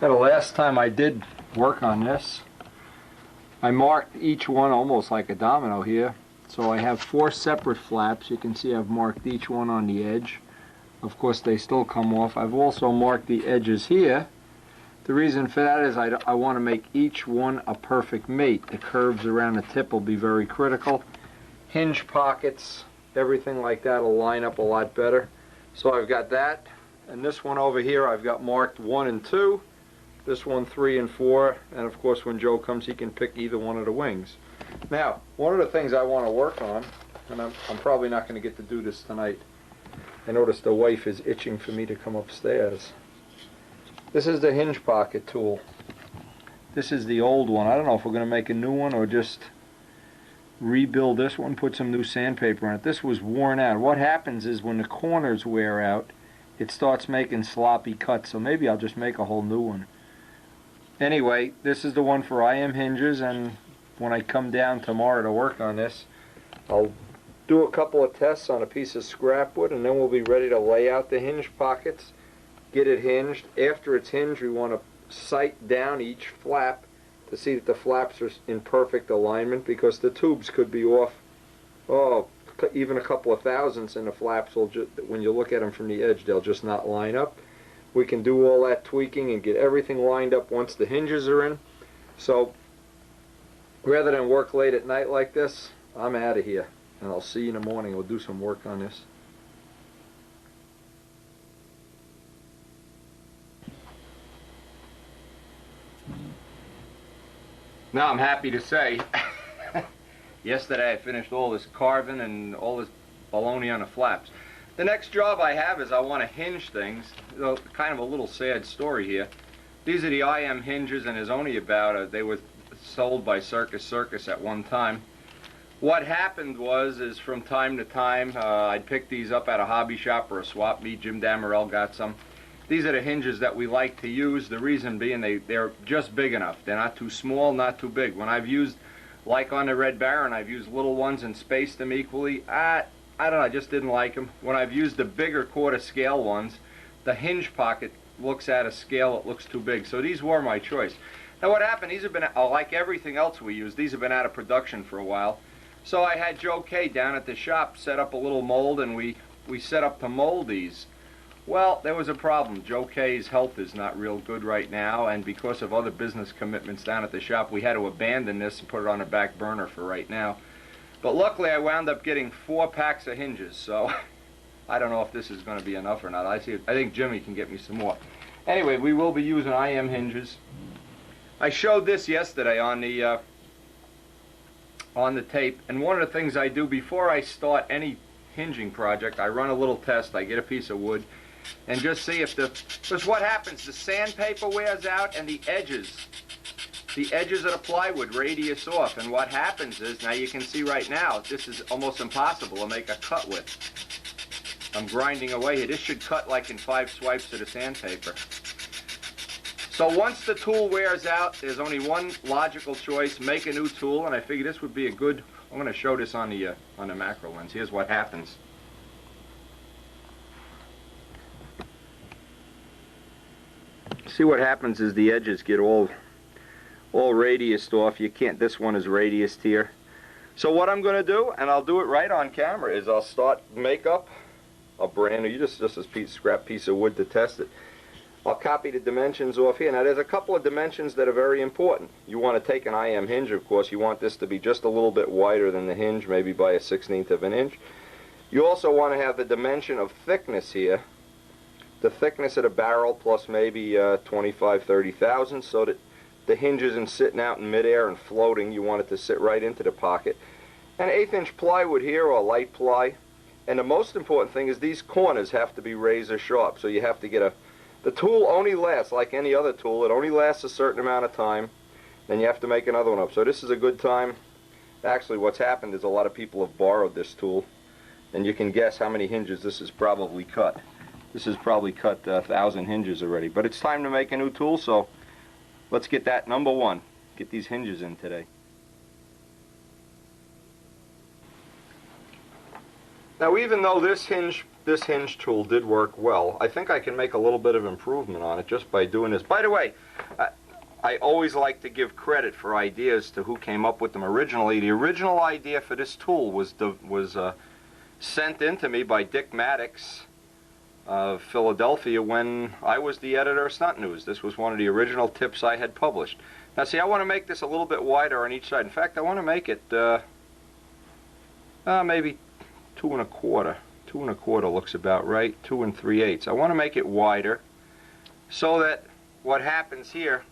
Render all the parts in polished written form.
Now, the last time I did work on this, I marked each one almost like a domino here. So I have 4 separate flaps. You can see I've marked each one on the edge. Of course, they still come off. I've also marked the edges here. The reason for that is I want to make each one a perfect mate. The curves around the tip will be very critical. Hinge pockets, everything like that will line up a lot better. So I've got that. And this one over here I've got marked 1 and 2. This one 3 and 4. And of course when Joe comes he can pick either one of the wings. Now, one of the things I want to work on, and I'm probably not going to get to do this tonight. I noticed the wife is itching for me to come upstairs. This is the hinge pocket tool. This is the old one. I don't know if we're going to make a new one or just rebuild this one, put some new sandpaper on it. This was worn out. What happens is when the corners wear out, it starts making sloppy cuts, so maybe I'll just make a whole new one. Anyway, this is the one for IM hinges, and when I come down tomorrow to work on this, I'll do a couple of tests on a piece of scrap wood, and then we'll be ready to lay out the hinge pockets, get it hinged. After it's hinged, we want to sight down each flap to see that the flaps are in perfect alignment, because the tubes could be off, even a couple of thousandths, and the flaps will just, when you look at them from the edge, they'll just not line up. We can do all that tweaking and get everything lined up once the hinges are in. So rather than work late at night like this, I'm out of here, and I'll see you in the morning. We'll do some work on this. Now I'm happy to say, yesterday I finished all this carving and all this baloney on the flaps. The next job I have is I want to hinge things. Kind of a little sad story here. These are the IM hinges, and there's only about, they were sold by Circus at one time. What happened is from time to time, I'd pick these up at a hobby shop or a swap meet. Jim Damarel got some. These are the hinges that we like to use. The reason being they're just big enough. They're not too small, not too big. When I've used, like on the Red Baron, I've used little ones and spaced them equally. I don't know, I just didn't like them. When I've used the bigger quarter scale ones, the hinge pocket looks at a scale, it looks too big. So these were my choice. Now what happened, these have been, like everything else we use, these have been out of production for a while. So I had Joe K down at the shop set up a little mold, and we set up to mold these. Well, there was a problem. Joe K's health is not real good right now, and because of other business commitments down at the shop, we had to abandon this and put it on a back burner for right now. But luckily I wound up getting 4 packs of hinges, so I don't know if this is going to be enough or not. I think Jimmy can get me some more. Anyway, we will be using IM hinges. I showed this yesterday on the tape, and one of the things I do before I start any hinging project, I run a little test. I get a piece of wood and just see if because what happens, the sandpaper wears out and the edges of the plywood radius off, and what happens is, now you can see right now, this is almost impossible to make a cut with. I'm grinding away here. This should cut like in 5 swipes of the sandpaper. So once the tool wears out, there's only one logical choice: make a new tool. And I figure this would be a good. I'm going to show this on the macro lens. Here's what happens. See, what happens is the edges get all radiused off. You can't. This one is radiused here. So what I'm going to do, and I'll do it right on camera, is I'll start make up a brand new. Just a scrap piece of wood to test it. I'll copy the dimensions off here. Now there's a couple of dimensions that are very important. You want to take an IM hinge, of course. You want this to be just a little bit wider than the hinge, maybe by a 1/16 of an inch. You also want to have the dimension of thickness here. The thickness of the barrel plus maybe 25, 30 thousandths, so that the hinge isn't sitting out in midair and floating. You want it to sit right into the pocket. An 1/8 inch plywood here, or light ply. And the most important thing is these corners have to be razor sharp. So you have to get the tool only lasts, like any other tool, it only lasts a certain amount of time, then you have to make another one up. So this is a good time. Actually, what's happened is a lot of people have borrowed this tool, and you can guess how many hinges this has probably cut. This has probably cut 1,000 hinges already. But it's time to make a new tool, so let's get that number one. Get these hinges in today. Now, even though this hinge this hinge tool did work well. I think I can make a little bit of improvement on it just by doing this. By the way, I always like to give credit for ideas to who came up with them originally. The original idea for this tool was sent in to me by Dick Maddox of Philadelphia when I was the editor of Stunt News. This was one of the original tips I had published. Now see, I want to make this a little bit wider on each side. In fact, I want to make it maybe 2 1/4. 2 1/4 looks about right. 2 3/8. I want to make it wider so that what happens here,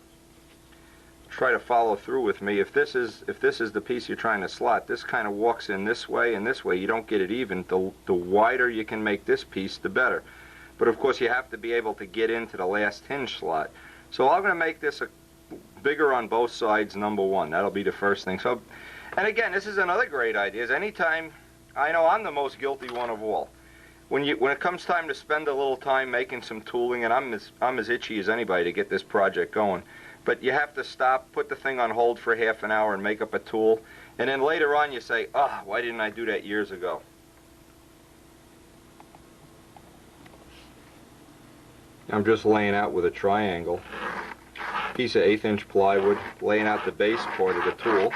try to follow through with me. If this is the piece you're trying to slot, this kind of walks in this way and this way. You don't get it even. The wider you can make this piece, the better. But of course you have to be able to get into the last hinge slot. So I'm going to make this bigger on both sides, number one. That'll be the first thing. So, and again, this is another great idea. Is anytime, I know I'm the most guilty one of all. When it comes time to spend a little time making some tooling, and I'm as itchy as anybody to get this project going, but you have to stop, put the thing on hold for half an hour and make up a tool, and then later on you say, why didn't I do that years ago? I'm just laying out with a triangle, piece of 1/8 inch plywood, laying out the base part of the tool.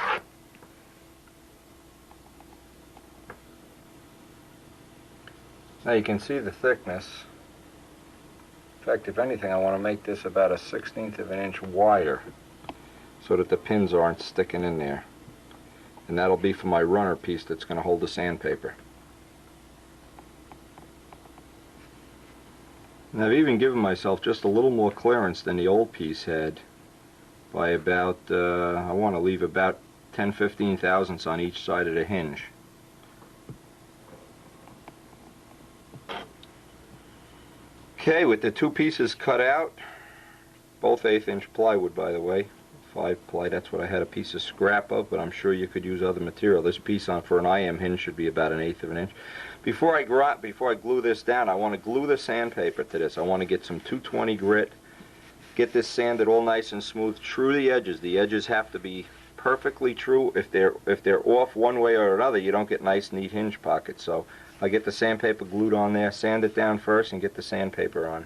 Now you can see the thickness. In fact, if anything, I want to make this about 1/16 of an inch wider so that the pins aren't sticking in there. And that'll be for my runner piece that's going to hold the sandpaper. And I've even given myself just a little more clearance than the old piece had by about, I want to leave about 10-15 thousandths on each side of the hinge. Okay, with the two pieces cut out, both 1/8 inch plywood, by the way, 5-ply, that's what I had a piece of scrap of, but I'm sure you could use other material. This piece for an IM hinge should be about 1/8 of an inch. Before I glue this down, I want to glue the sandpaper to this. I want to get some 220 grit, get this sanded all nice and smooth, true to the edges. The edges have to be perfectly true. If they're off one way or another, you don't get nice, neat hinge pockets. So I get the sandpaper glued on there, sand it down first, and get the sandpaper on.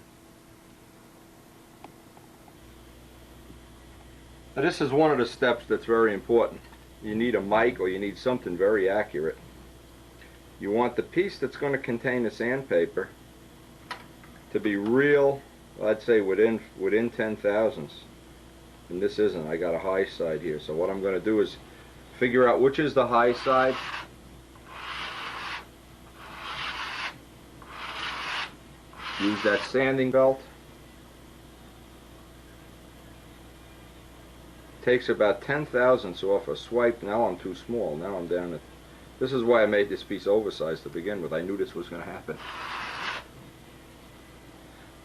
Now this is one of the steps that's very important. You need a mic or you need something very accurate. You want the piece that's going to contain the sandpaper to be real, I'd say within 10 thousandths. And this isn't. I got a high side here. So what I'm going to do is figure out which is the high side. Use that sanding belt. Takes about 10 thousandths off a swipe. Now I'm too small. Now I'm down at... This is why I made this piece oversized to begin with. I knew this was going to happen.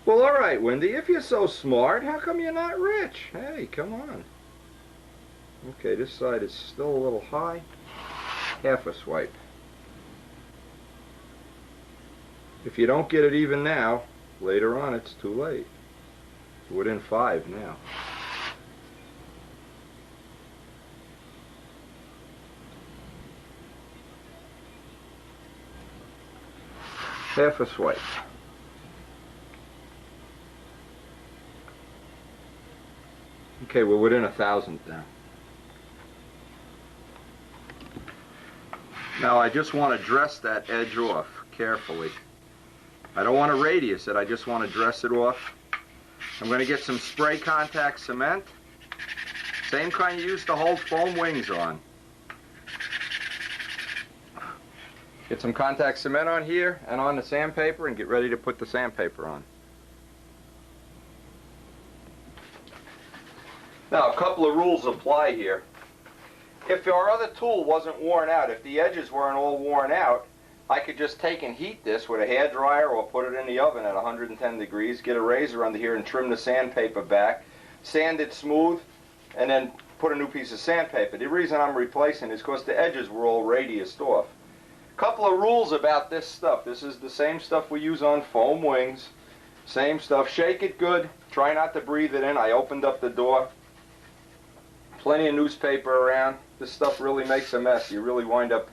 Well, all right, Wendy, if you're so smart, how come you're not rich? Hey, come on. Okay, this side is still a little high. Half a swipe. If you don't get it even now, later on it's too late. It's within 5 now. Half a swipe. Okay, we're within 1,000th now. Now I just want to dress that edge off carefully. I don't want to radius it, I just want to dress it off. I'm going to get some spray contact cement. Same kind you use to hold foam wings on. Get some contact cement on here and on the sandpaper and get ready to put the sandpaper on. Now a couple of rules apply here. If our other tool wasn't worn out, if the edges weren't all worn out, I could just take and heat this with a hairdryer or put it in the oven at 110 degrees, get a razor under here and trim the sandpaper back, sand it smooth, and then put a new piece of sandpaper. The reason I'm replacing is because the edges were all radiused off. Couple of rules about this stuff. This is the same stuff we use on foam wings. Same stuff. Shake it good. Try not to breathe it in. I opened up the door. Plenty of newspaper around. This stuff really makes a mess. You really wind up,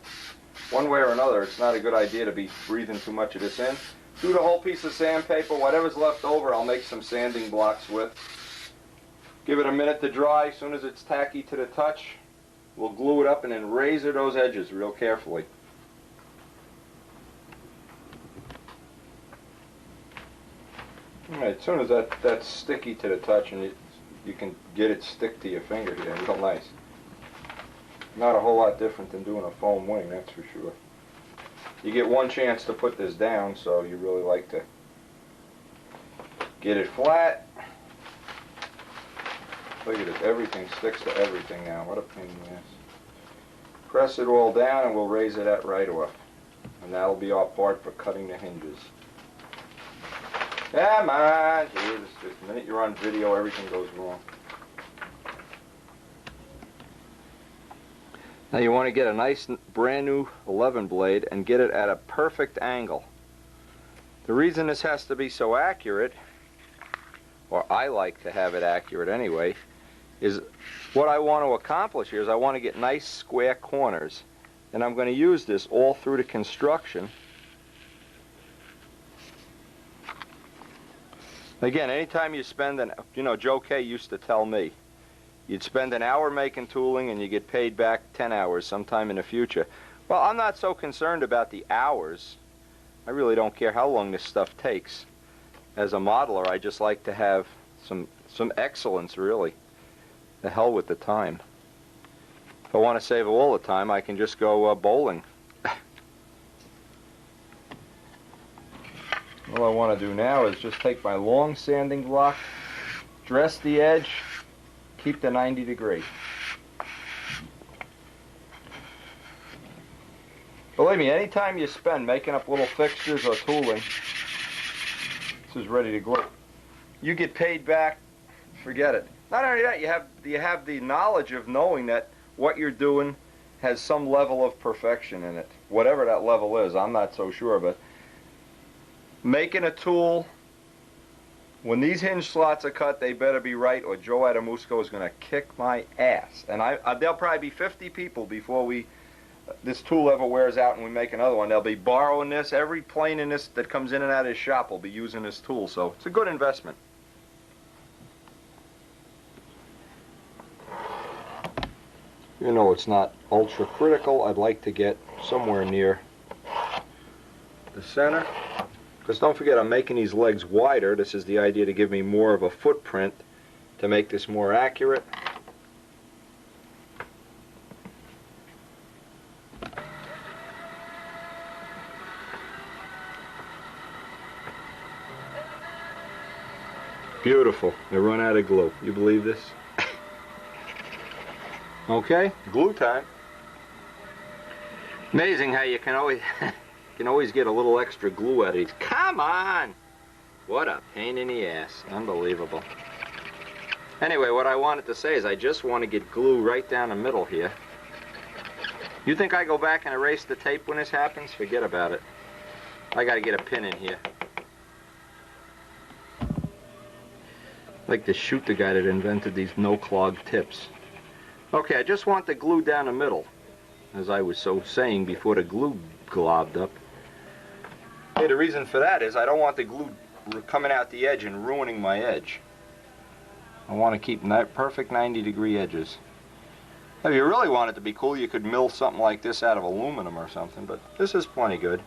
one way or another, it's not a good idea to be breathing too much of this in. Do the whole piece of sandpaper. Whatever's left over, I'll make some sanding blocks with. Give it a minute to dry. As soon as it's tacky to the touch, we'll glue it up and then razor those edges real carefully. Alright, as soon as that's sticky to the touch and you can get it stick to your finger here real nice. Not a whole lot different than doing a foam wing, that's for sure. You get one chance to put this down, so you really like to get it flat. Look at this, everything sticks to everything now. What a pain in the ass. Press it all down and we'll raise it at right off. And that'll be our part for cutting the hinges. Come on, Jesus, the minute you're on video, everything goes wrong. Now you want to get a nice brand new 11 blade and get it at a perfect angle. The reason this has to be so accurate, or I like to have it accurate anyway, is what I want to accomplish here is I want to get nice square corners. And I'm going to use this all through the construction. Again, anytime you spend Joe Kay used to tell me, you'd spend an hour making tooling and you get paid back 10 hours sometime in the future. Well, I'm not so concerned about the hours. I really don't care how long this stuff takes. As a modeler, I just like to have some excellence, really. The hell with the time. If I want to save all the time, I can just go bowling. All I want to do now is just take my long sanding block, dress the edge, keep the 90 degree. Believe me, anytime you spend making up little fixtures or tooling, this is ready to go. You get paid back, forget it. Not only that, you have the knowledge of knowing that what you're doing has some level of perfection in it. Whatever that level is, I'm not so sure, but making a tool, when these hinge slots are cut, they better be right or Joe Adamusco is going to kick my ass. And there'll probably be 50 people before this tool ever wears out and we make another one. They'll be borrowing this. Every plane in this that comes in and out of his shop will be using this tool, so it's a good investment. You know it's not ultra critical. I'd like to get somewhere near the center. Because don't forget, I'm making these legs wider. This is the idea to give me more of a footprint to make this more accurate. Beautiful. They run out of glue. You believe this? Okay, glue time. Amazing how you can always get a little extra glue out of these. Come on! What a pain in the ass. Unbelievable. Anyway, what I wanted to say is I just want to get glue right down the middle here. You think I go back and erase the tape when this happens? Forget about it. I got to get a pin in here. I'd like to shoot the guy that invented these no-clog tips. Okay, I just want the glue down the middle, as I was saying before the glue globbed up. Hey, the reason for that is I don't want the glue coming out the edge and ruining my edge. I want to keep perfect 90-degree edges. If you really want it to be cool, you could mill something like this out of aluminum or something, but this is plenty good.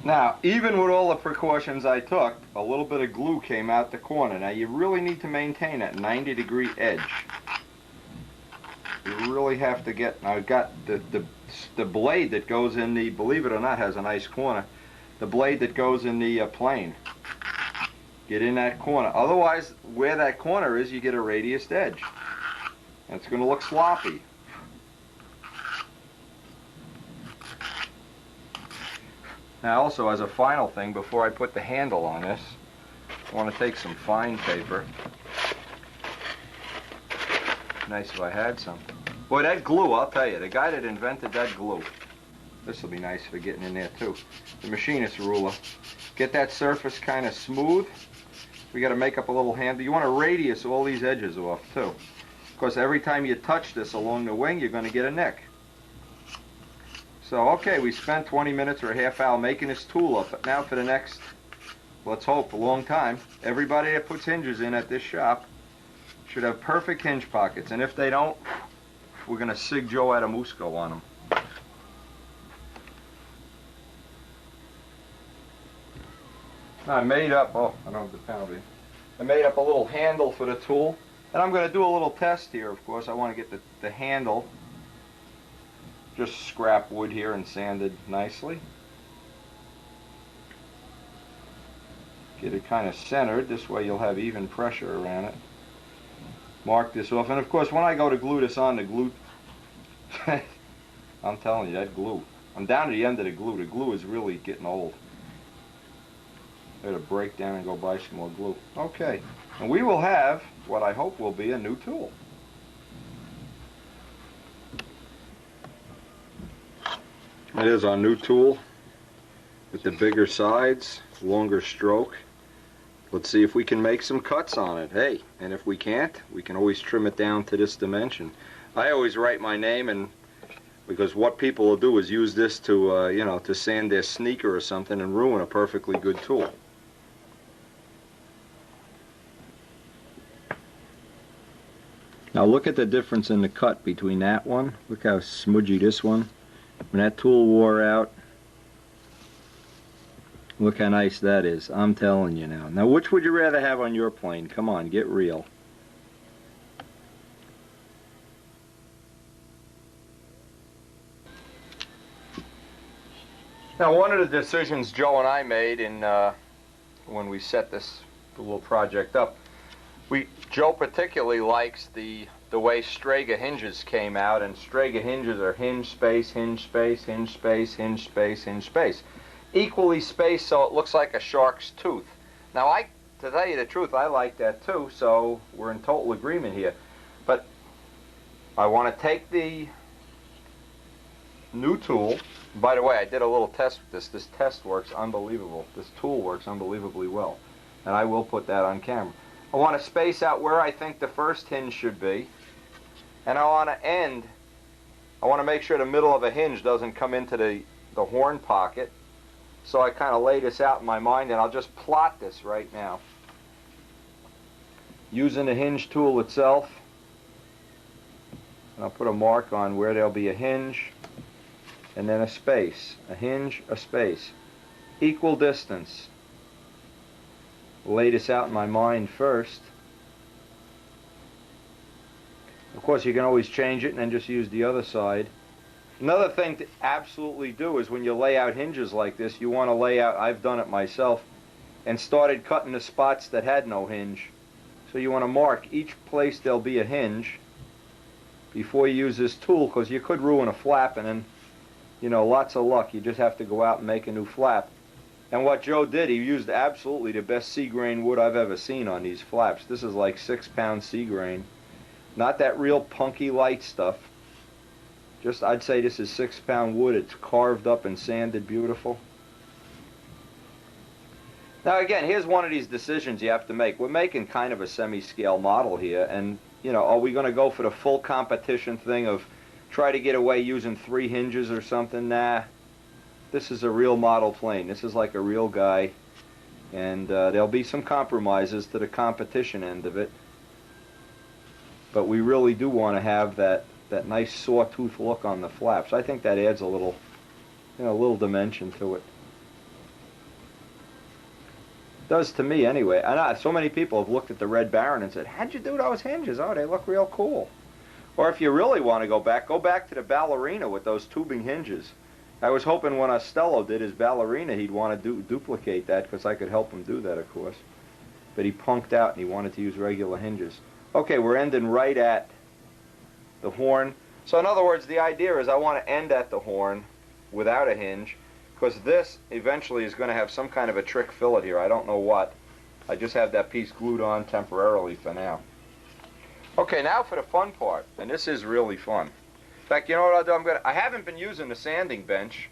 Now, even with all the precautions I took, a little bit of glue came out the corner. Now, you really need to maintain that 90-degree edge. You really have to get... Now, I've got the blade that goes in the... Believe it or not, has a nice corner. The blade that goes in the plane. Get in that corner. Otherwise, where that corner is, you get a radiused edge. And it's going to look sloppy. Now also, as a final thing, before I put the handle on this, I want to take some fine paper. Nice if I had some. Boy, that glue, I'll tell you, the guy that invented that glue, This will be nice for getting in there too. The machinist ruler. Get that surface kind of smooth. We got to make up a little handle. You want to radius all these edges off too. Because every time you touch this along the wing, you're going to get a nick. So, okay, we spent 20 minutes or a half hour making this tool up. But now for the next, let's hope, a long time, everybody that puts hinges in at this shop should have perfect hinge pockets. And if they don't, we're going to Sig Joe Adamusco on them. I made up, oh, I don't have the penalty. I made up a little handle for the tool. And I'm going to do a little test here, of course. I want to get the handle, just scrap wood here and sanded nicely. Get it kind of centered, this way you'll have even pressure around it. Mark this off, and of course when I go to glue this on, the glue, I'm telling you, that glue. I'm down to the end of the glue. The glue is really getting old. I gotta break down and go buy some more glue. Okay, and we will have what I hope will be a new tool. It is our new tool with the bigger sides, longer stroke. Let's see if we can make some cuts on it. Hey, and if we can't, we can always trim it down to this dimension. I always write my name, and because what people will do is use this to, you know, to sand their sneaker or something and ruin a perfectly good tool. Now look at the difference in the cut between that one. Look how smudgy this one. When that tool wore out, look how nice that is. I'm telling you now. Now which would you rather have on your plane? Come on, get real. Now one of the decisions Joe and I made in when we set this little project up, Joe particularly likes the way Strega hinges came out, and Strega hinges are hinge space, hinge space, hinge space, hinge space, hinge space. Equally spaced so it looks like a shark's tooth. Now to tell you the truth, I like that too, so we're in total agreement here. But I want to take the new tool. By the way, I did a little test with this. This test works unbelievable. This tool works unbelievably well. And I will put that on camera. I want to space out where I think the first hinge should be. And I want to make sure the middle of a hinge doesn't come into the horn pocket. So I kind of lay this out in my mind, and I'll just plot this right now. Using the hinge tool itself. And I'll put a mark on where there'll be a hinge, and then a space. A hinge, a space. Equal distance. Lay this out in my mind first. Of course, you can always change it and then just use the other side. Another thing to absolutely do is when you lay out hinges like this, you want to lay out, I've done it myself, and started cutting the spots that had no hinge. So you want to mark each place there'll be a hinge before you use this tool, because you could ruin a flap, and then, you know, lots of luck. You just have to go out and make a new flap. And what Joe did, he used absolutely the best sea grain wood I've ever seen on these flaps. This is like 6-pound sea grain. Not that real punky light stuff. Just, I'd say this is 6-pound wood. It's carved up and sanded beautiful. Now again, here's one of these decisions you have to make. We're making kind of a semi-scale model here, and, you know, are we going to go for the full competition thing of try to get away using 3 hinges or something? Nah. This is a real model plane. This is like a real guy, and there'll be some compromises to the competition end of it, but we really do want to have that nice sawtooth look on the flaps. I think that adds a little, you know, a little dimension to it. Does to me anyway. I know so many people have looked at the Red Baron and said, "How'd you do those hinges? Oh, they look real cool." Or if you really want to go back to the Ballerina with those tubing hinges. I was hoping when Ostello did his Ballerina, he'd want to duplicate that, because I could help him do that, of course. But he punked out and he wanted to use regular hinges. Okay, we're ending right at the horn. So in other words, the idea is I want to end at the horn without a hinge, because this eventually is going to have some kind of a trick fillet here. I don't know what. I just have that piece glued on temporarily for now. Okay, now for the fun part, and this is really fun. In fact, you know what I'll do? I haven't been using the sanding bench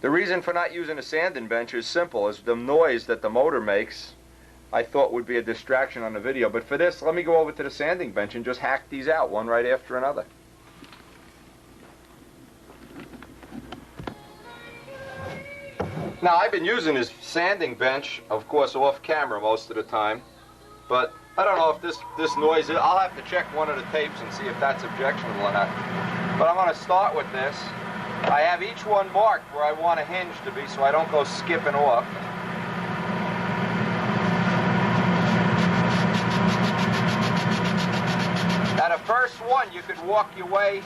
The reason for not using a sanding bench is simple, is the noise that the motor makes I thought would be a distraction on the video. But for this, let me go over to the sanding bench and just hack these out one right after another. Now, I've been using this sanding bench, of course, off camera most of the time, but I don't know if this noise is, I'll have to check one of the tapes and see if that's objectionable or not. But I'm going to start with this. I have each one marked where I want a hinge to be so I don't go skipping off. Now the first one, you could walk your way.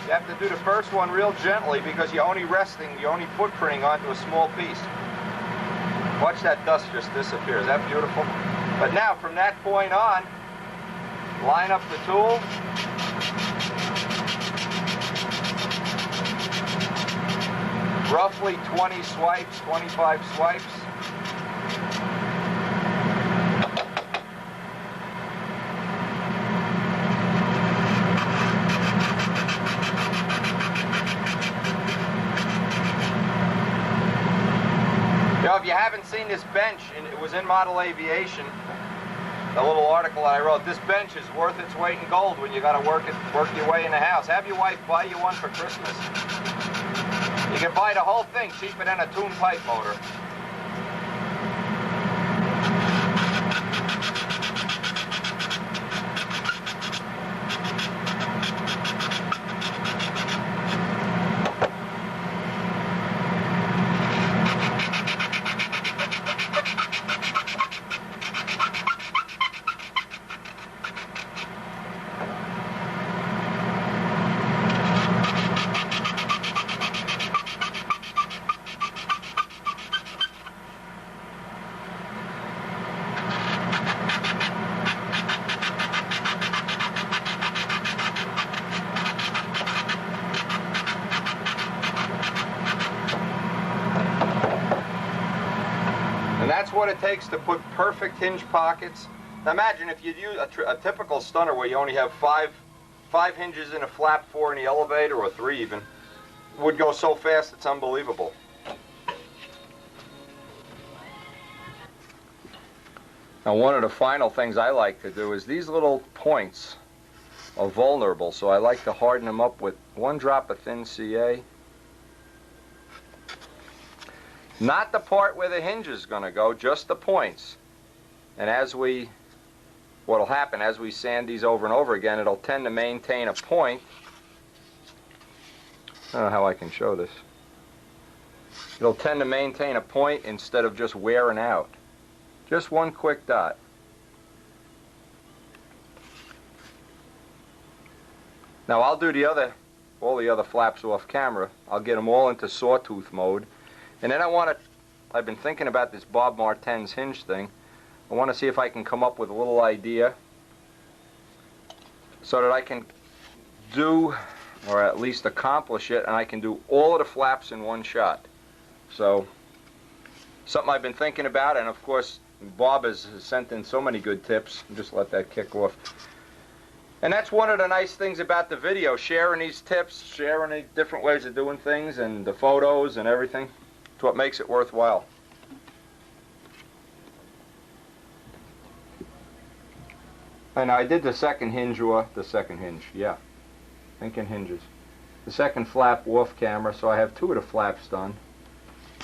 You have to do the first one real gently because you're only footprinting onto a small piece. Watch that dust just disappear. Is that beautiful? But now from that point on, line up the tool. Roughly 20 swipes, 25 swipes. You know, if you haven't seen this bench, and it was in Model Aviation, the little article I wrote, this bench is worth its weight in gold when you got to work your way in the house. Have your wife buy you one for Christmas. You can buy the whole thing cheaper than a tune pipe motor. And that's what it takes to put perfect hinge pockets. Now imagine if you use a typical stunner where you only have five hinges in a flap, 4 in the elevator, or 3 even. It would go so fast it's unbelievable. Now one of the final things I like to do is these little points are vulnerable, so I like to harden them up with 1 drop of thin CA. Not the part where the hinge is going to go, just the points. And what'll happen as we sand these over and over again, it'll tend to maintain a point. I don't know how I can show this. It'll tend to maintain a point instead of just wearing out. Just 1 quick dot. Now I'll do all the other flaps off camera. I'll get them all into sawtooth mode. And then I've been thinking about this Bob Martin's hinge thing. I want to see if I can come up with a little idea so that I can do, or at least accomplish it, and I can do all of the flaps in one shot. So, something I've been thinking about, and of course, Bob has sent in so many good tips. Just let that kick off. And that's one of the nice things about the video, sharing these tips, sharing the different ways of doing things, and the photos and everything. It's what makes it worthwhile. And I did the second hinge, yeah. Thinking hinges. The second flap off camera, so I have 2 of the flaps done.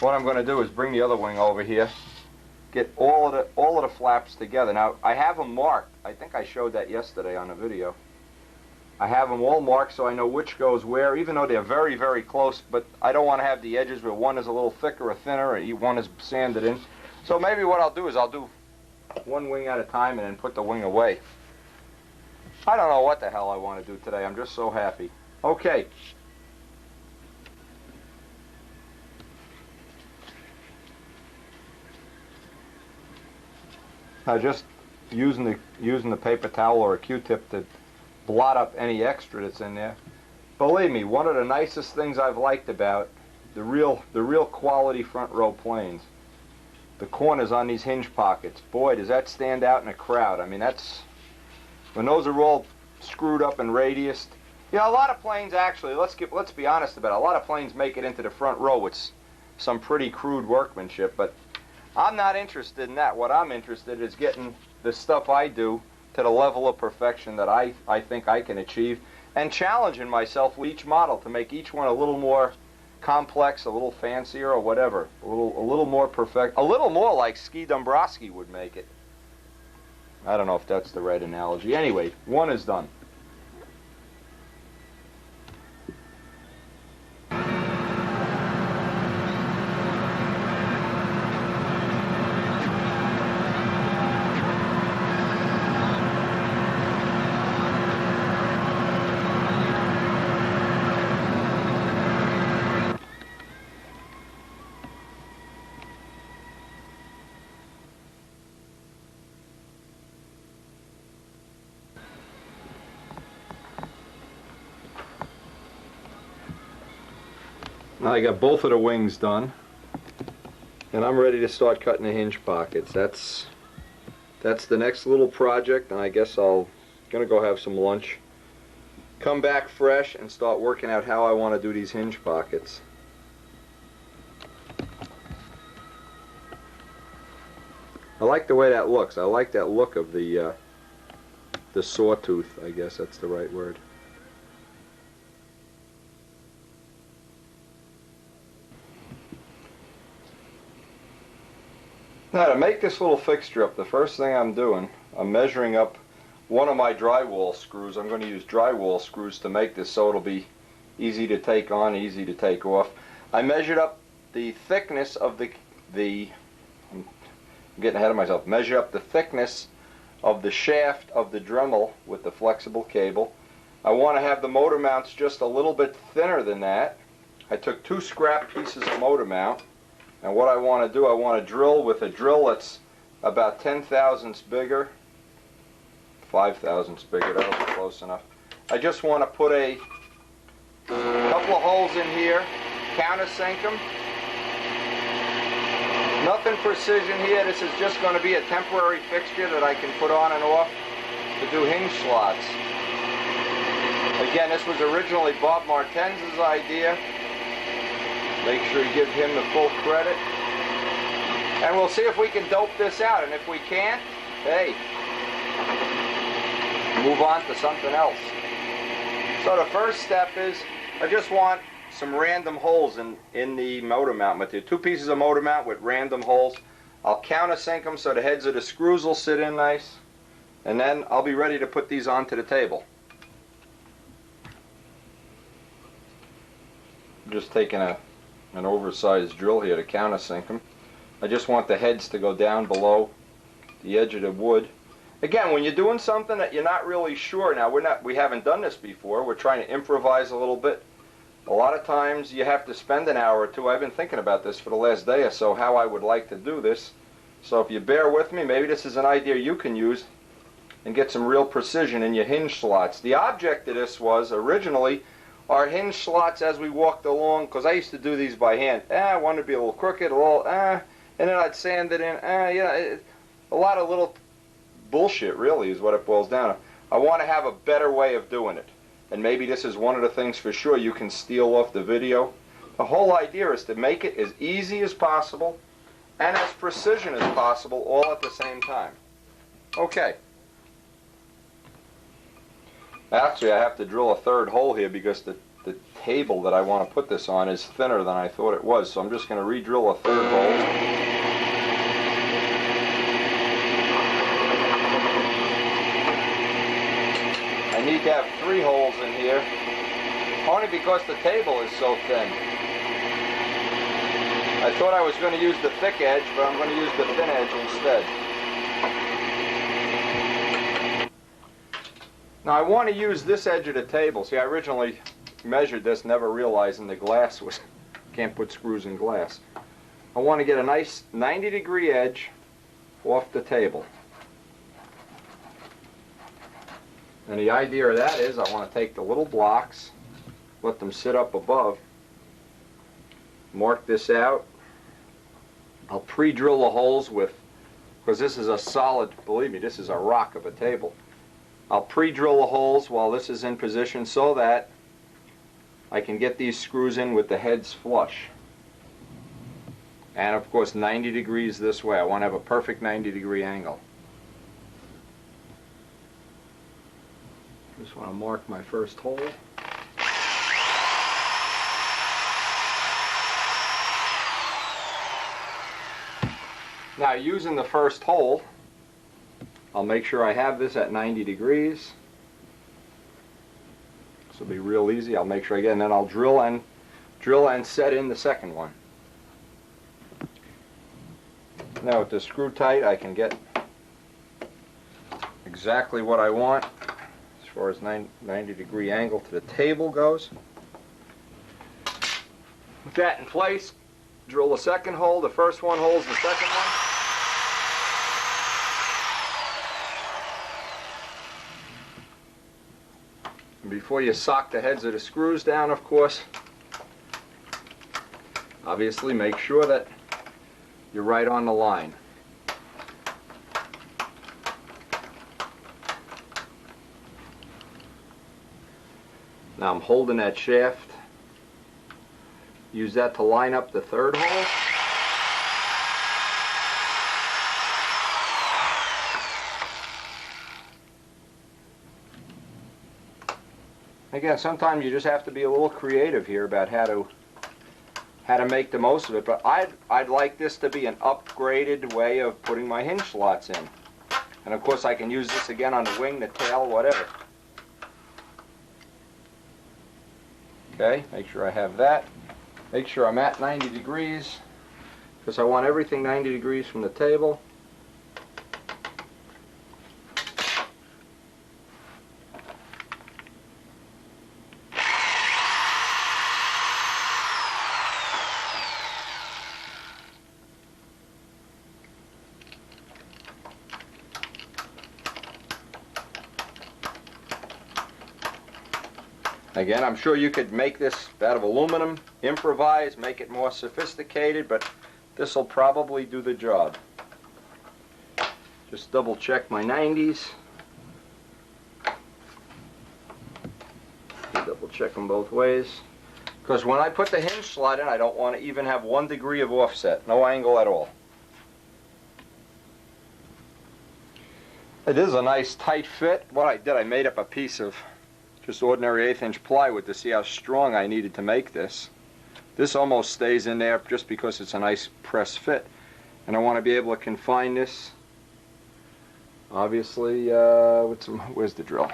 What I'm going to do is bring the other wing over here, get all of the flaps together. Now I have them marked. I think I showed that yesterday on the video. I have them all marked so I know which goes where, even though they're very, very close, but I don't want to have the edges where one is a little thicker or thinner, or one is sanded in. So maybe what I'll do is I'll do 1 wing at a time and then put the wing away. I don't know what the hell I want to do today. I'm just so happy. Okay. Now just using the paper towel or a Q-tip to blot up any extra that's in there. Believe me, one of the nicest things I've liked about the real quality front row planes, the corners on these hinge pockets. Boy, does that stand out in a crowd. I mean, that's when those are all screwed up and radiused. You know, a lot of planes actually, let's be honest about it, a lot of planes make it into the front row. It's some pretty crude workmanship, but I'm not interested in that. What I'm interested in is getting the stuff I do to the level of perfection that I think I can achieve, and challenging myself with each model to make each one a little more complex, a little fancier, or whatever, a little more perfect, a little more like Ski Dombrowski would make it. I don't know if that's the right analogy. Anyway, one is done. Now I got both of the wings done, and I'm ready to start cutting the hinge pockets. That's the next little project, and I guess gonna go have some lunch, come back fresh, and start working out how I want to do these hinge pockets. I like the way that looks. I like that look of the sawtooth. I guess that's the right word. Now to make this little fixture up, the first thing I'm doing, I'm measuring up one of my drywall screws. I'm going to use drywall screws to make this so it'll be easy to take on, easy to take off. I measured up the thickness of I'm getting ahead of myself, measure up the thickness of the shaft of the Dremel with the flexible cable. I want to have the motor mounts just a little bit thinner than that. I took 2 scrap pieces of motor mount. And what I want to do, I want to drill with a drill that's about 10 thousandths bigger, 5 thousandths bigger, that'll be close enough. I just want to put a couple of holes in here, countersink them. Nothing precision here, this is just going to be a temporary fixture that I can put on and off to do hinge slots. Again, this was originally Bob Martens's idea. Make sure you give him the full credit. And we'll see if we can dope this out. And if we can't, hey, move on to something else. So the first step is, I just want some random holes in the motor mount material. 2 pieces of motor mount with random holes. I'll countersink them so the heads of the screws will sit in nice. And then I'll be ready to put these onto the table. I'm just taking an oversized drill here to countersink them. I just want the heads to go down below the edge of the wood. Again, when you're doing something that you're not really sure, now we haven't done this before, we're trying to improvise a little bit. A lot of times you have to spend an hour or two. I've been thinking about this for the last day or so, how I would like to do this. So if you bear with me, maybe this is an idea you can use and get some real precision in your hinge slots. The object of this was originally our hinge slots as we walked along, because I used to do these by hand. I wanted to be a little crooked, a little, and then I'd sand it in. A lot of little bullshit, really, is what it boils down to. I want to have a better way of doing it. And maybe this is one of the things for sure you can steal off the video. The whole idea is to make it as easy as possible and as precision as possible all at the same time. Okay. Actually, I have to drill a 3rd hole here because the table that I want to put this on is thinner than I thought it was. So I'm just going to re-drill a 3rd hole. I need to have 3 holes in here, only because the table is so thin. I thought I was going to use the thick edge, but I'm going to use the thin edge instead. Now I want to use this edge of the table. See, I originally measured this, never realizing the glass was, can't put screws in glass. I want to get a nice 90-degree edge off the table. And the idea of that is I want to take the little blocks, let them sit up above, mark this out. I'll pre-drill the holes with, because this is a solid, believe me, this is a rock of a table. I'll pre-drill the holes while this is in position so that I can get these screws in with the heads flush. And of course 90 degrees this way. I want to have a perfect 90-degree angle. Just want to mark my first hole. Now, using the first hole, I'll make sure I have this at 90 degrees. This will be real easy. I'll make sure I get it, and then I'll drill and set in the second one. Now with the screw tight, I can get exactly what I want as far as 90-degree angle to the table goes. With that in place, drill the second hole. The first one holds the second one. And before you sock the heads of the screws down, of course, obviously make sure that you're right on the line. Now I'm holding that shaft. Use that to line up the third hole. Again, sometimes you just have to be a little creative here about how to make the most of it, but I'd like this to be an upgraded way of putting my hinge slots in. And of course I can use this again on the wing, the tail, whatever. Okay, make sure I have that. Make sure I'm at 90 degrees, because I want everything 90 degrees from the table. Again, I'm sure you could make this out of aluminum, improvise, make it more sophisticated, but this will probably do the job. Just double check my 90s. Double check them both ways. Because when I put the hinge slot in, I don't want to even have 1 degree of offset, no angle at all. It is a nice tight fit. What I did, I made up a piece of just ordinary 1/8" plywood to see how strong I needed to make this. This almost stays in there just because it's a nice press fit, and I want to be able to confine this obviously with some, where's the drill?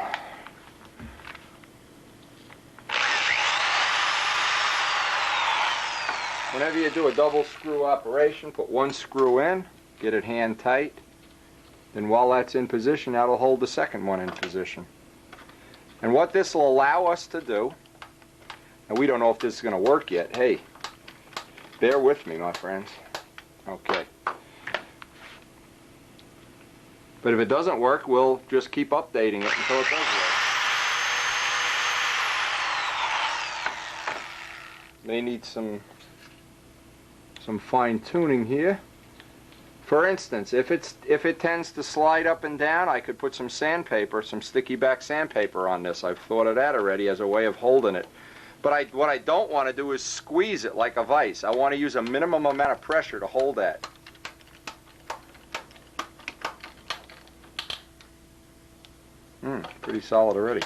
Whenever you do a double screw operation, put 1 screw in, get it hand tight, then while that's in position, that'll hold the second one in position. And what this will allow us to do, and we don't know if this is going to work yet, hey, bear with me, my friends. Okay. But if it doesn't work, we'll just keep updating it until it does work. May need some fine tuning here. For instance, if it tends to slide up and down, I could put some sandpaper, some sticky back sandpaper on this. I've thought of that already as a way of holding it. But what I don't want to do is squeeze it like a vise. I want to use a minimum amount of pressure to hold that. Pretty solid already.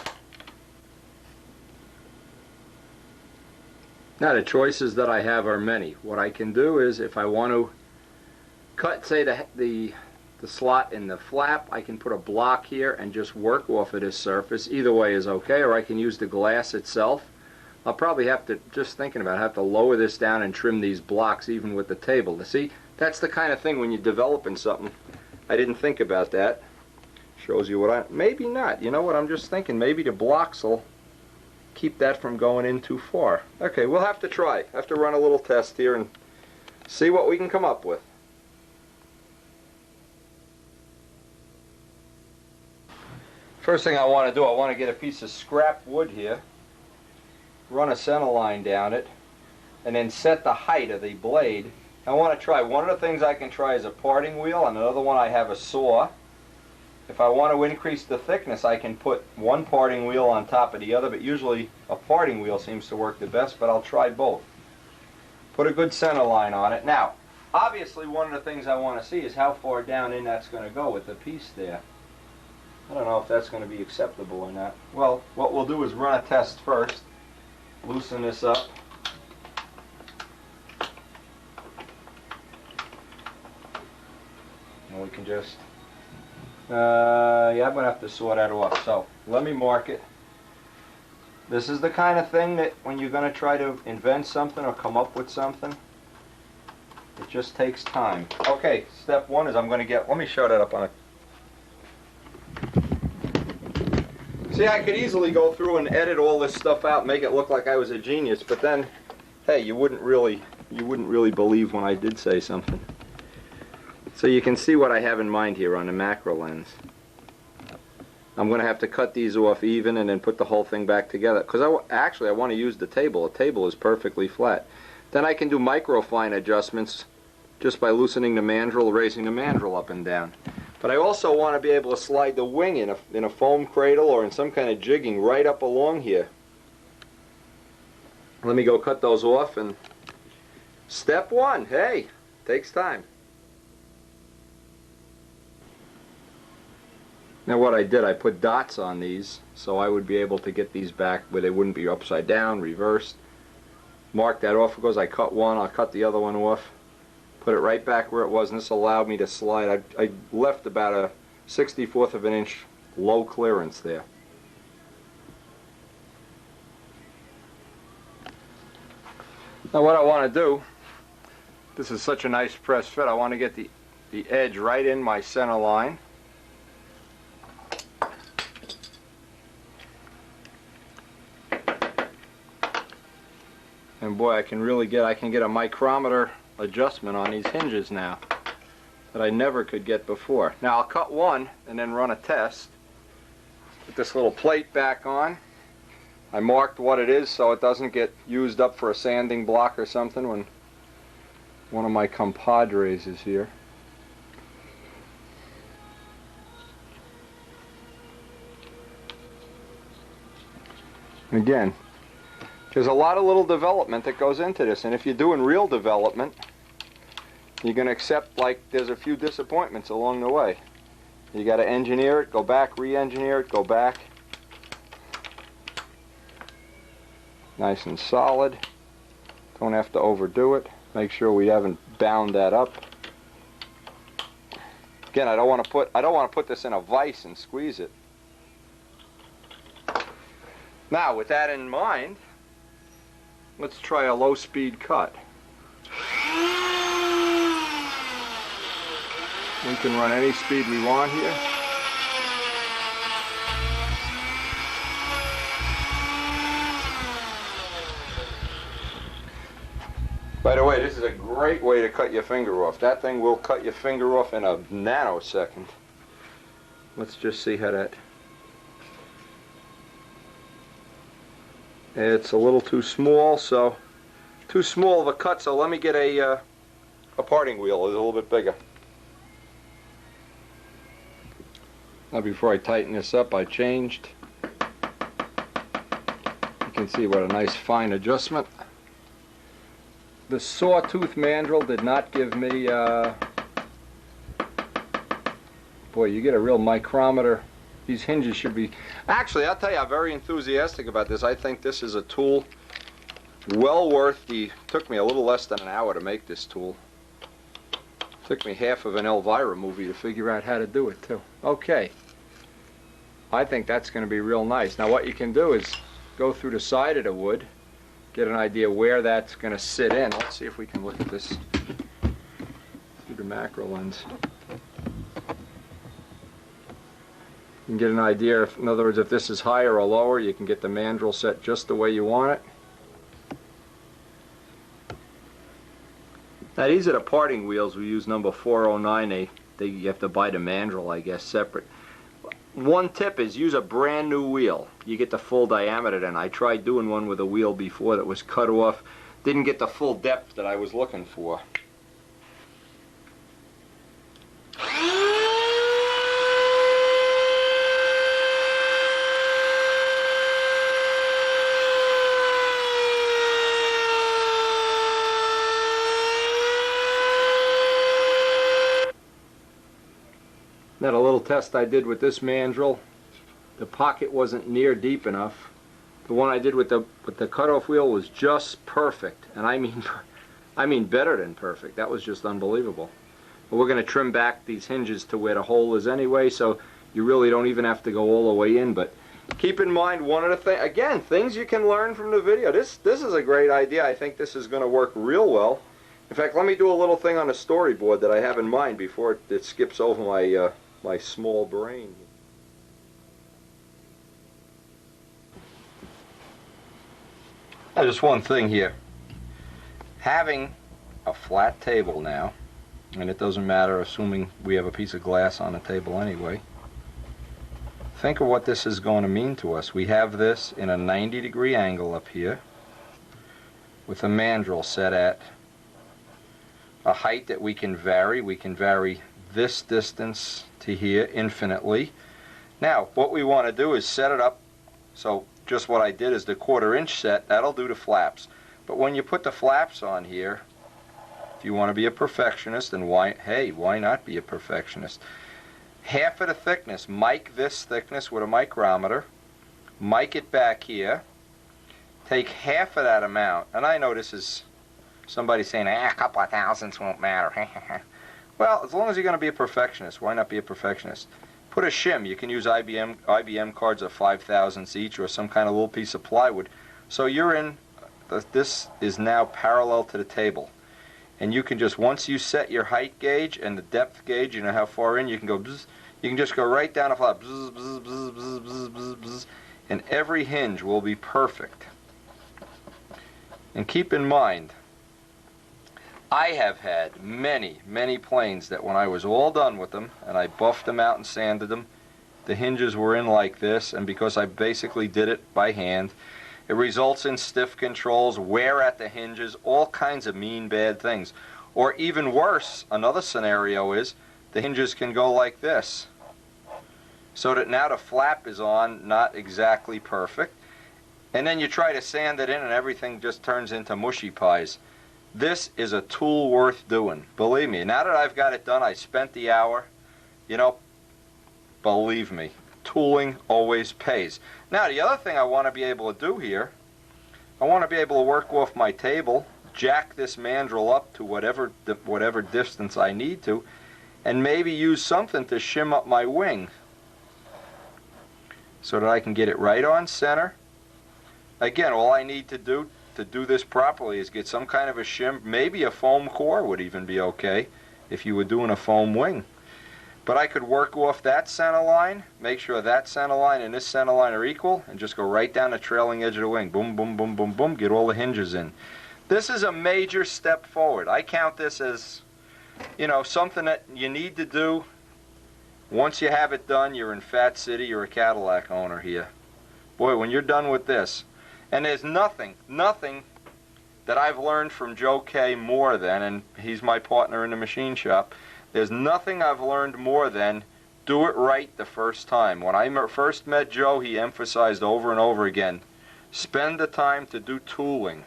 Now the choices that I have are many. What I can do is, if I want to cut, say, the slot in the flap, I can put a block here and just work off of this surface. Either way is okay, or I can use the glass itself. I'll probably have to, just thinking about it, have to lower this down and trim these blocks even with the table. See, that's the kind of thing when you're developing something. I didn't think about that. Shows you what maybe not. You know what, I'm just thinking maybe the blocks will keep that from going in too far. Okay, we'll have to try. Have to run a little test here and see what we can come up with. First thing I want to do, I want to get a piece of scrap wood here, run a center line down it, and then set the height of the blade. I want to try, one of the things I can try is a parting wheel, and another one I have a saw. If I want to increase the thickness, I can put one parting wheel on top of the other, but usually a parting wheel seems to work the best, but I'll try both. Put a good center line on it. Now, Obviously, one of the things I want to see is how far down in that's going to go with the piece there. I don't know if that's going to be acceptable or not. Well, what we'll do is run a test first. Loosen this up. And we can just... yeah, I'm going to have to saw that off. So, let me mark it. This is the kind of thing that when you're going to try to invent something or come up with something, it just takes time. Okay, step one is I'm going to get... Let me show that up on a... See, I could easily go through and edit all this stuff out, make it look like I was a genius, but then, hey, you wouldn't really believe when I did say something. So you can see what I have in mind here on the macro lens. I'm going to have to cut these off even and then put the whole thing back together, because actually I want to use the table. The table is perfectly flat. Then I can do micro fine adjustments just by loosening the mandrel, raising the mandrel up and down. But I also want to be able to slide the wing in a foam cradle or in some kind of jigging right up along here. Let me go cut those off, and step one, hey, takes time. Now what I did, I put dots on these so I would be able to get these back where they wouldn't be upside down, reversed. Mark that off because I cut one, I'll cut the other one off. Put it right back where it was, and this allowed me to slide. I left about a 1/64 of an inch low clearance there. Now what I want to do, this is such a nice press fit, I want to get the edge right in my center line. And boy, I can get a micrometer adjustment on these hinges now that I never could get before. Now I'll cut one and then run a test. Put this little plate back on. I marked what it is so it doesn't get used up for a sanding block or something when one of my compadres is here. Again, there's a lot of little development that goes into this, and if you're doing real development, you're going to accept like there's a few disappointments along the way. You got to engineer it, go back, re-engineer it, go back. Nice and solid. Don't have to overdo it. Make sure we haven't bound that up. Again, I don't want to put this in a vise and squeeze it. Now, with that in mind, let's try a low-speed cut. We can run any speed we want here. By the way, this is a great way to cut your finger off. That thing will cut your finger off in a nanosecond. Let's just see how that... It's a little too small, so too small of a cut, so let me get a parting wheel. It's a little bit bigger. Now before I tighten this up, I changed. You can see what a nice fine adjustment. The sawtooth mandrel did not give me, boy, you get a real micrometer. These hinges should be... Actually, I'll tell you, I'm very enthusiastic about this. I think this is a tool well worth the... Took me a little less than an hour to make this tool. Took me half of an Elvira movie to figure out how to do it, too. Okay. I think that's going to be real nice. Now, what you can do is go through the side of the wood, get an idea where that's going to sit in. Let's see if we can look at this through the macro lens. You can get an idea, in other words, if this is higher or lower, you can get the mandrel set just the way you want it. Now these are the parting wheels. We use number 409. You have to buy the mandrel, I guess, separate. One tip is use a brand new wheel. You get the full diameter then. I tried doing one with a wheel before that was cut off. Didn't get the full depth that I was looking for. test I did with this mandrel, the pocket wasn't near deep enough. The one I did with the cutoff wheel was just perfect, and I mean better than perfect. That was just unbelievable. But we're going to trim back these hinges to where the hole is anyway, so you really don't even have to go all the way in. But keep in mind, one of the things, again, things you can learn from the video. This is a great idea. I think this is going to work real well. In fact, let me do a little thing on the storyboard that I have in mind before it skips over my small brain. Now, just one thing here. Having a flat table now, and it doesn't matter assuming we have a piece of glass on the table anyway, think of what this is going to mean to us. We have this in a 90-degree angle up here with a mandrel set at a height that we can vary. We can vary this distance to here infinitely. Now, what we want to do is set it up so just what I did is the 1/4 inch set. That'll do the flaps. But when you put the flaps on here, if you want to be a perfectionist, then why not be a perfectionist? Half of the thickness, mic this thickness with a micrometer, mic it back here, take half of that amount, and I know this is somebody saying, a couple of thousandths won't matter. Well, as long as you're going to be a perfectionist, why not be a perfectionist? Put a shim. You can use IBM cards of 5/1000ths each, or some kind of little piece of plywood. So you're in, this is now parallel to the table. And you can just, once you set your height gauge and the depth gauge, you know how far in, you can go bzz, you can just go right down a flap, bzz, bzz, bzz, bzz, bzz, bzz, bzz, and every hinge will be perfect. And keep in mind, I have had many, many planes that when I was all done with them, and I buffed them out and sanded them, the hinges were in like this, and because I basically did it by hand, it results in stiff controls, wear at the hinges, all kinds of mean, bad things. Or even worse, another scenario is the hinges can go like this. So that now the flap is on, not exactly perfect. And then you try to sand it in and everything just turns into mushy pies. This is a tool worth doing. Believe me, now that I've got it done, I spent the hour, you know, believe me, tooling always pays. Now, the other thing I want to be able to do here, I want to be able to work off my table, jack this mandrel up to whatever distance I need to, and maybe use something to shim up my wing so that I can get it right on center. Again, all I need to do this properly is get some kind of a shim. Maybe a foam core would even be okay if you were doing a foam wing. But I could work off that center line, make sure that center line and this center line are equal, and just go right down the trailing edge of the wing. Boom, boom, boom, boom, boom, get all the hinges in. This is a major step forward. I count this as, you know, something that you need to do. Once you have it done, you're in Fat City, you're a Cadillac owner here. Boy, when you're done with this, and there's nothing that I've learned from Joe K more than, and he's my partner in the machine shop, there's nothing I've learned more than do it right the first time. When I first met Joe, he emphasized over and over again, spend the time to do tooling.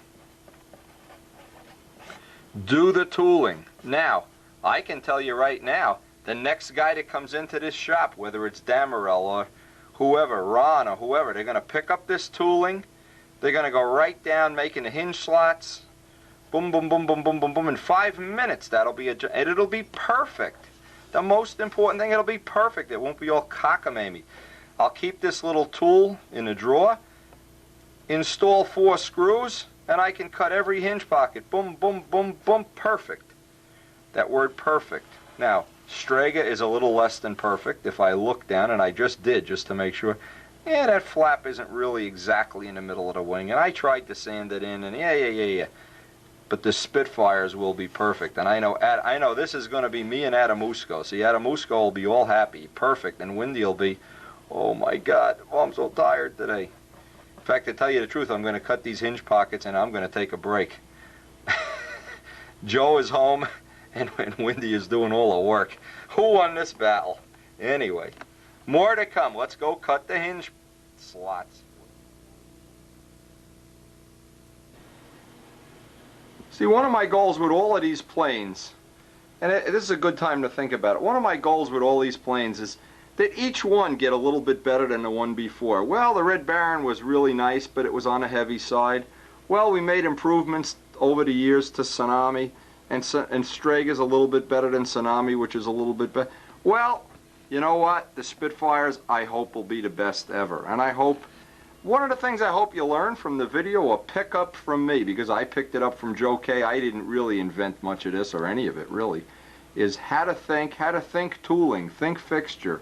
Do the tooling. Now, I can tell you right now, the next guy that comes into this shop, whether it's Damarel or whoever, Ron or whoever, they're going to pick up this tooling. They're going to go right down making the hinge slots. Boom, boom, boom, boom, boom, boom, boom. In 5 minutes, that'll be and it'll be perfect. The most important thing, it'll be perfect. It won't be all cockamamie. I'll keep this little tool in the drawer, install 4 screws, and I can cut every hinge pocket. Boom, boom, boom, boom. Perfect. That word perfect. Now, Strega is a little less than perfect. If I look down, and I just did, just to make sure, yeah, that flap isn't really exactly in the middle of the wing, and I tried to sand it in, and yeah. But the Spitfires will be perfect, and I know this is going to be me and Adamusco. See, Adamusco will be all happy, perfect, and Windy will be, oh my God, oh, I'm so tired today. In fact, to tell you the truth, I'm going to cut these hinge pockets, and I'm going to take a break. Joe is home, and Windy is doing all the work. Who won this battle? Anyway. More to come. Let's go cut the hinge slots. See, one of my goals with all of these planes, and this is a good time to think about it, one of my goals with all these planes is did each one get a little bit better than the one before? Well, the Red Baron was really nice, but it was on the heavy side. Well, we made improvements over the years to Tsunami, and Strager's a little bit better than Tsunami, which is a little bit better. Well, you know what? The Spitfires, I hope, will be the best ever. And I hope, one of the things I hope you learn from the video, or pick up from me, because I picked it up from Joe K. I didn't really invent much of this, or any of it, really, is how to think tooling, think fixture.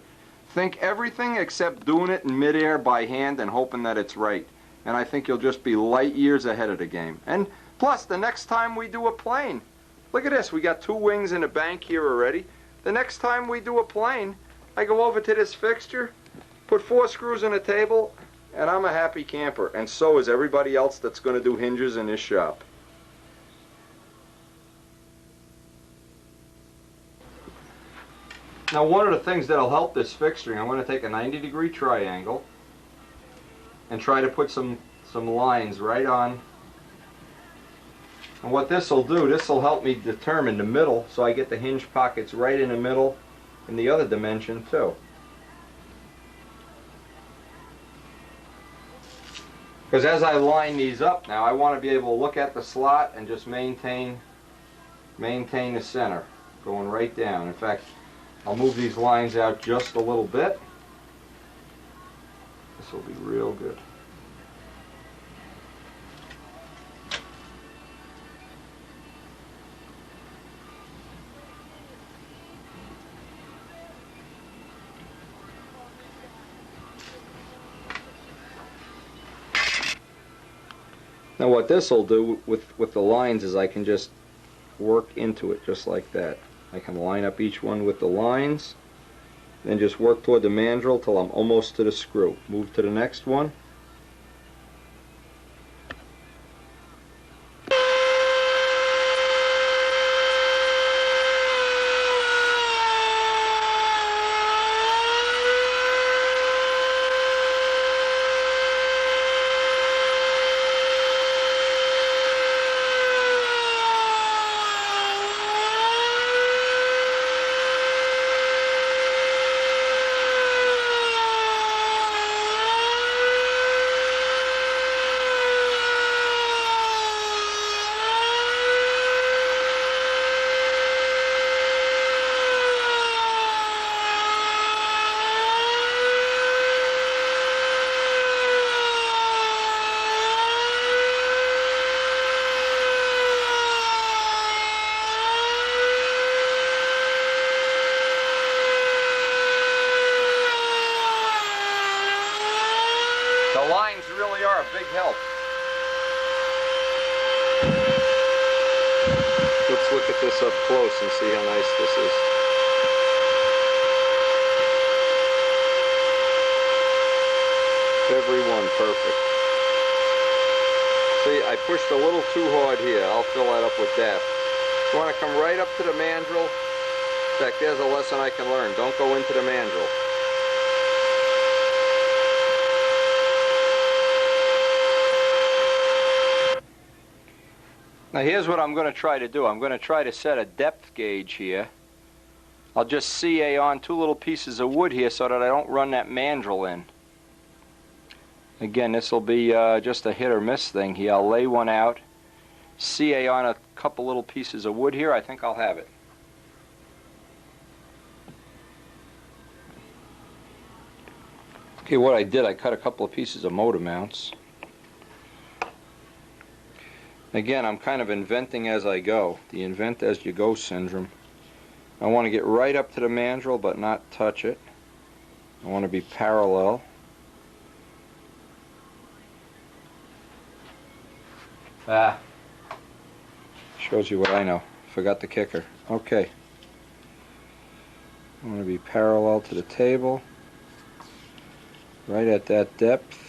Think everything except doing it in midair by hand and hoping that it's right. And I think you'll just be light years ahead of the game. And plus, the next time we do a plane, look at this, we got 2 wings in the bank here already. The next time we do a plane, I go over to this fixture, put 4 screws in a table, and I'm a happy camper. And so is everybody else that's going to do hinges in this shop. Now, one of the things that'll help this fixturing, I'm going to take a 90-degree triangle and try to put some lines right on. And what this will do, this will help me determine the middle, so I get the hinge pockets right in the middle in the other dimension too. Because as I line these up now, I want to be able to look at the slot and just maintain the center, going right down. In fact, I'll move these lines out just a little bit. This will be real good. Now what this will do with the lines is I can just work into it just like that. I can line up each one with the lines, then just work toward the mandrel till I'm almost to the screw. Move to the next one. The lines really are a big help. Let's look at this up close and see how nice this is. Every one perfect. See, I pushed a little too hard here. I'll fill that up with that. You want to come right up to the mandrel. In fact, there's a lesson I can learn. Don't go into the mandrel. Now here's what I'm going to try to do. I'm going to try to set a depth gauge here. I'll just CA on 2 little pieces of wood here so that I don't run that mandrel in. Again, this will be just a hit or miss thing here. I'll lay one out, CA on a couple little pieces of wood here. I think I'll have it. Okay, what I did, I cut a couple of pieces of motor mounts. Again, I'm kind of inventing as I go. The invent as you go syndrome. I want to get right up to the mandrel but not touch it. I want to be parallel. Shows you what I know. Forgot the kicker. Okay. I want to be parallel to the table. Right at that depth.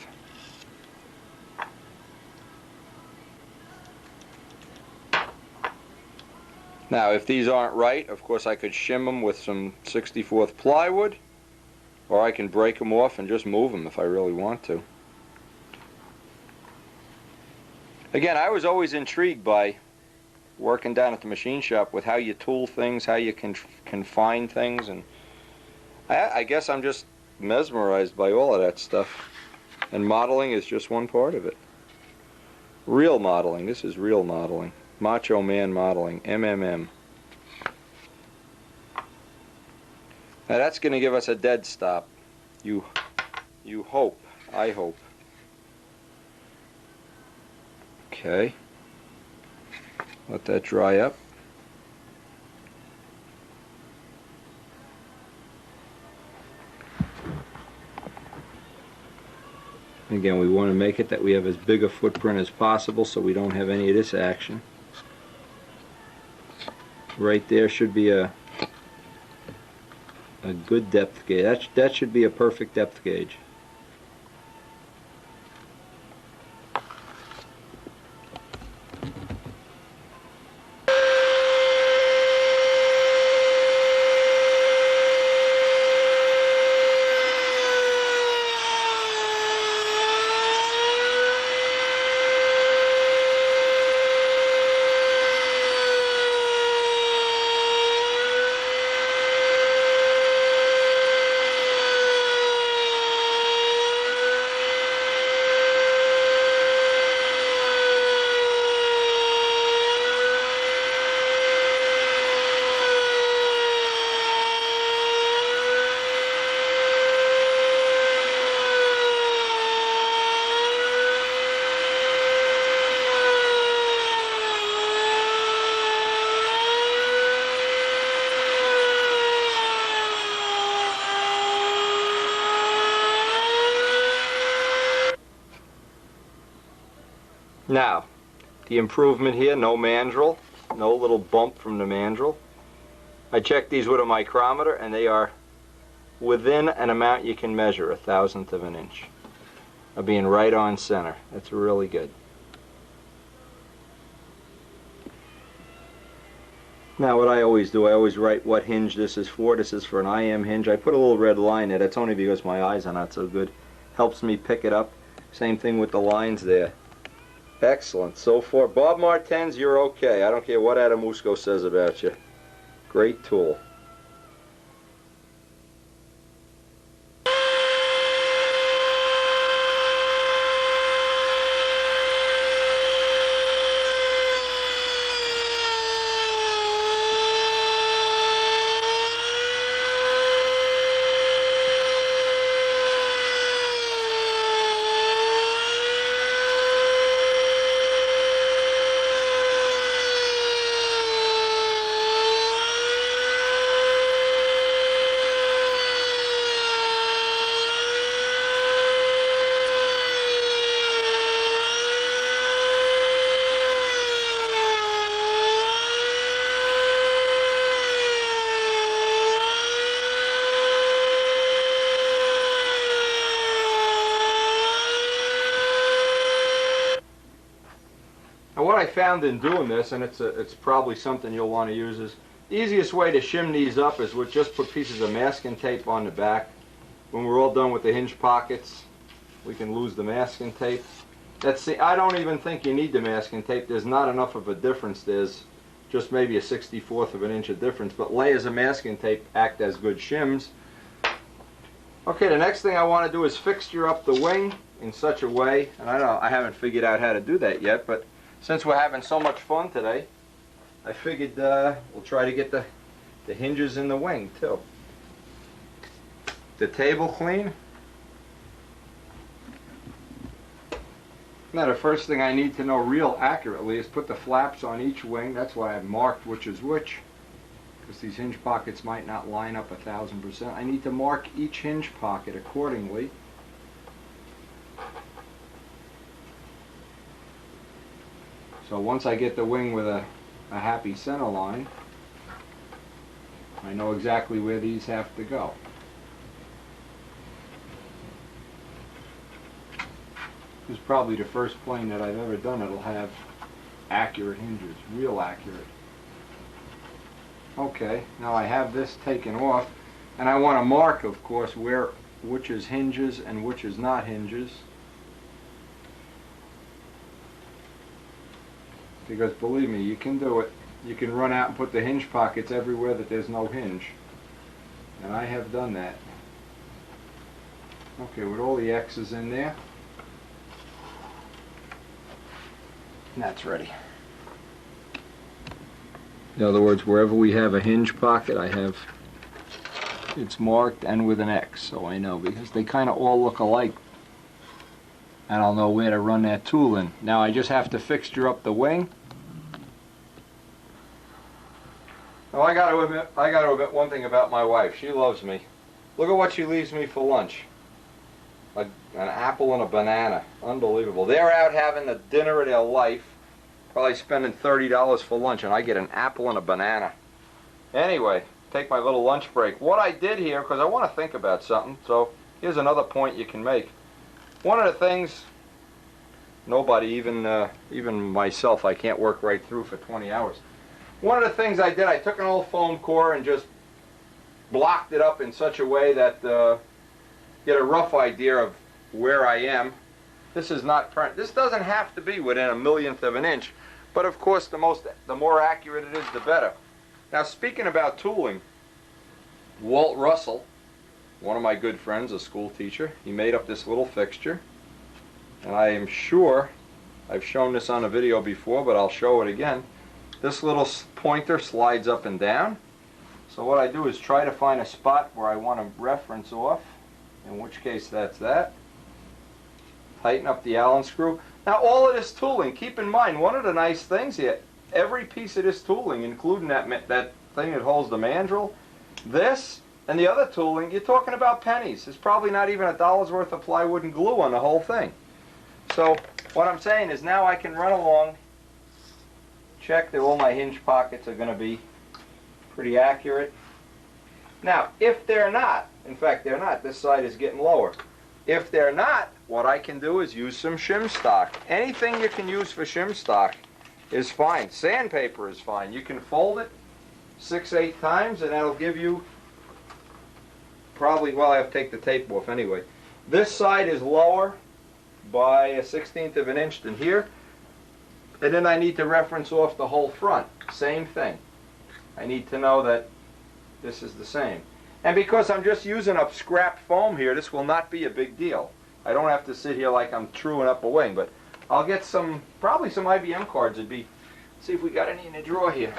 Now, if these aren't right, of course I could shim them with some 64th plywood, or I can break them off and just move them if I really want to. Again, I was always intrigued by working down at the machine shop with how you tool things, how you can confine things, and I guess I'm just mesmerized by all of that stuff. And modeling is just one part of it. Real modeling. This is real modeling. Macho Man modeling. MMM. Now that's going to give us a dead stop. You hope. I hope. Okay. Let that dry up. Again, we want to make it that we have as big a footprint as possible so we don't have any of this action. Right there should be a good depth gauge. That should be a perfect depth gauge. Now, the improvement here, no mandrel, no little bump from the mandrel. I checked these with a micrometer and they are within an amount you can measure, 1/1000th of an inch, of being right on center. That's really good. Now what I always do, I always write what hinge this is for. This is for an IM hinge. I put a little red line there. That's only because my eyes are not so good. Helps me pick it up. Same thing with the lines there. Excellent. So far, Bob Martens, you're okay. I don't care what Adamusco says about you. Great tool. And what I found in doing this, and it's probably something you'll want to use, is the easiest way to shim these up is with just put pieces of masking tape on the back. When we're all done with the hinge pockets, we can lose the masking tape. I don't even think you need the masking tape. There's not enough of a difference. There's just maybe a 1/64th of an inch of difference, but layers of masking tape act as good shims. Okay, the next thing I want to do is fixture up the wing in such a way, and I haven't figured out how to do that yet, but since we're having so much fun today, I figured we'll try to get the hinges in the wing too. The table clean. Now the first thing I need to know real accurately is put the flaps on each wing. That's why I've marked which is which, because these hinge pockets might not line up 1000%. I need to mark each hinge pocket accordingly. So once I get the wing with a happy center line, I know exactly where these have to go. This is probably the first plane that I've ever done that'll have accurate hinges, real accurate. Okay, now I have this taken off, and I want to mark, of course, which is hinges and which is not hinges. Because believe me, you can do it. You can run out and put the hinge pockets everywhere that there's no hinge. And I have done that. Okay, with all the X's in there, and that's ready. In other words, wherever we have a hinge pocket, it's marked and with an X, so I know, because they kind of all look alike. And I'll know where to run that tool in. Now I just have to fixture up the wing. Now I got to admit one thing about my wife. She loves me. Look at what she leaves me for lunch. An apple and a banana. Unbelievable. They're out having the dinner of their life, probably spending $30 for lunch, and I get an apple and a banana. Anyway, take my little lunch break. What I did here, because I want to think about something, so here's another point you can make. One of the things, nobody, even myself, I can't work right through for 20 hours. One of the things I did, I took an old foam core and just blocked it up in such a way that get a rough idea of where I am. This is not this doesn't have to be within a millionth of an inch, but of course the more accurate it is, the better. Now, speaking about tooling, Walt Russell, one of my good friends, a school teacher, he made up this little fixture, and I am sure I've shown this on a video before, but I'll show it again. This little pointer slides up and down. So what I do is try to find a spot where I want to reference off, in which case that's that. Tighten up the Allen screw. Now all of this tooling, keep in mind, one of the nice things here, every piece of this tooling, including that thing that holds the mandrel, this and the other tooling, you're talking about pennies. There's probably not even $1 worth of plywood and glue on the whole thing. So what I'm saying is now I can run along, check that all my hinge pockets are going to be pretty accurate. Now, if they're not, in fact they're not, this side is getting lower. If they're not, what I can do is use some shim stock. Anything you can use for shim stock is fine. Sandpaper is fine. You can fold it 6-8 times and that'll give you probably, well, I have to take the tape off anyway. This side is lower by a 1/16 of an inch than here. And then I need to reference off the whole front. Same thing. I need to know that this is the same. And because I'm just using up scrap foam here, this will not be a big deal. I don't have to sit here like I'm truing up a wing, but I'll get probably some IBM cards. See if we got any in the drawer here.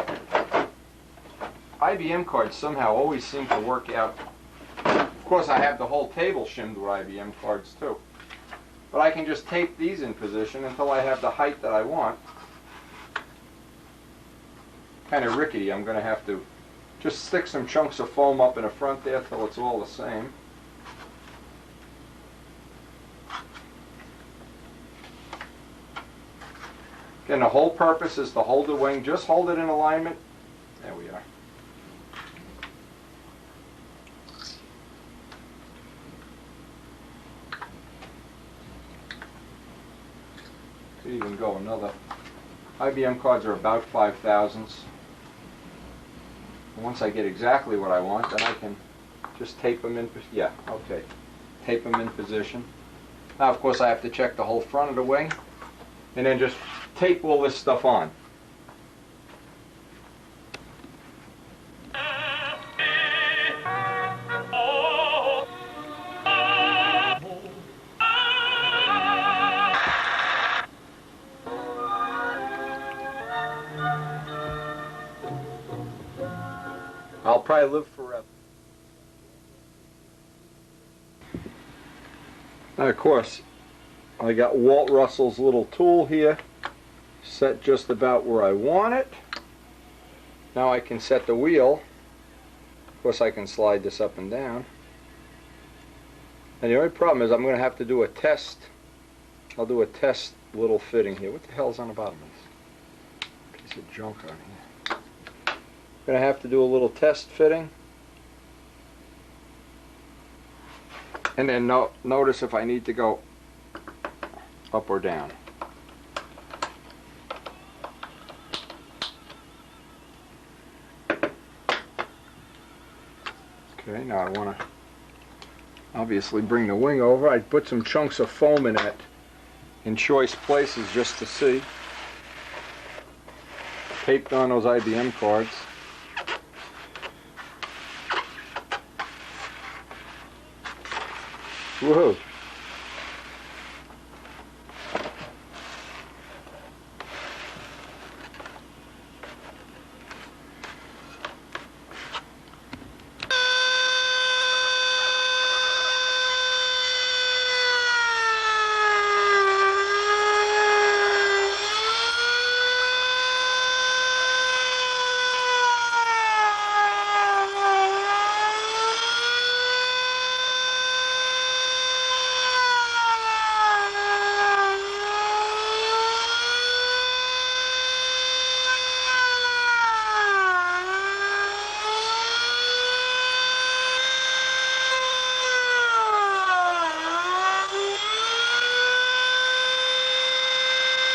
IBM cards somehow always seem to work out. Of course, I have the whole table shimmed with IBM cards too. But I can just tape these in position until I have the height that I want. Kind of rickety. I'm going to have to just stick some chunks of foam up in the front there till it's all the same. Again, the whole purpose is to hold the wing. Just hold it in alignment. There we are. Could even go another. IBM cards are about 5/1000. Once I get exactly what I want, then I can just tape them in. Yeah, okay. Tape them in position. Now, of course, I have to check the whole front of the wing, and then just tape all this stuff on. I'll probably live forever. Now, of course, I got Walt Russell's little tool here set just about where I want it. Now I can set the wheel. Of course, I can slide this up and down. And the only problem is I'm going to have to do a test. I'll do a test little fitting here. What the hell's on the bottom of this? Piece of junk on here. I'm going to have to do a little test fitting. And then notice if I need to go up or down. Okay, now I want to obviously bring the wing over. I put some chunks of foam in it in choice places just to see. Taped on those IBM cards. Woohoo.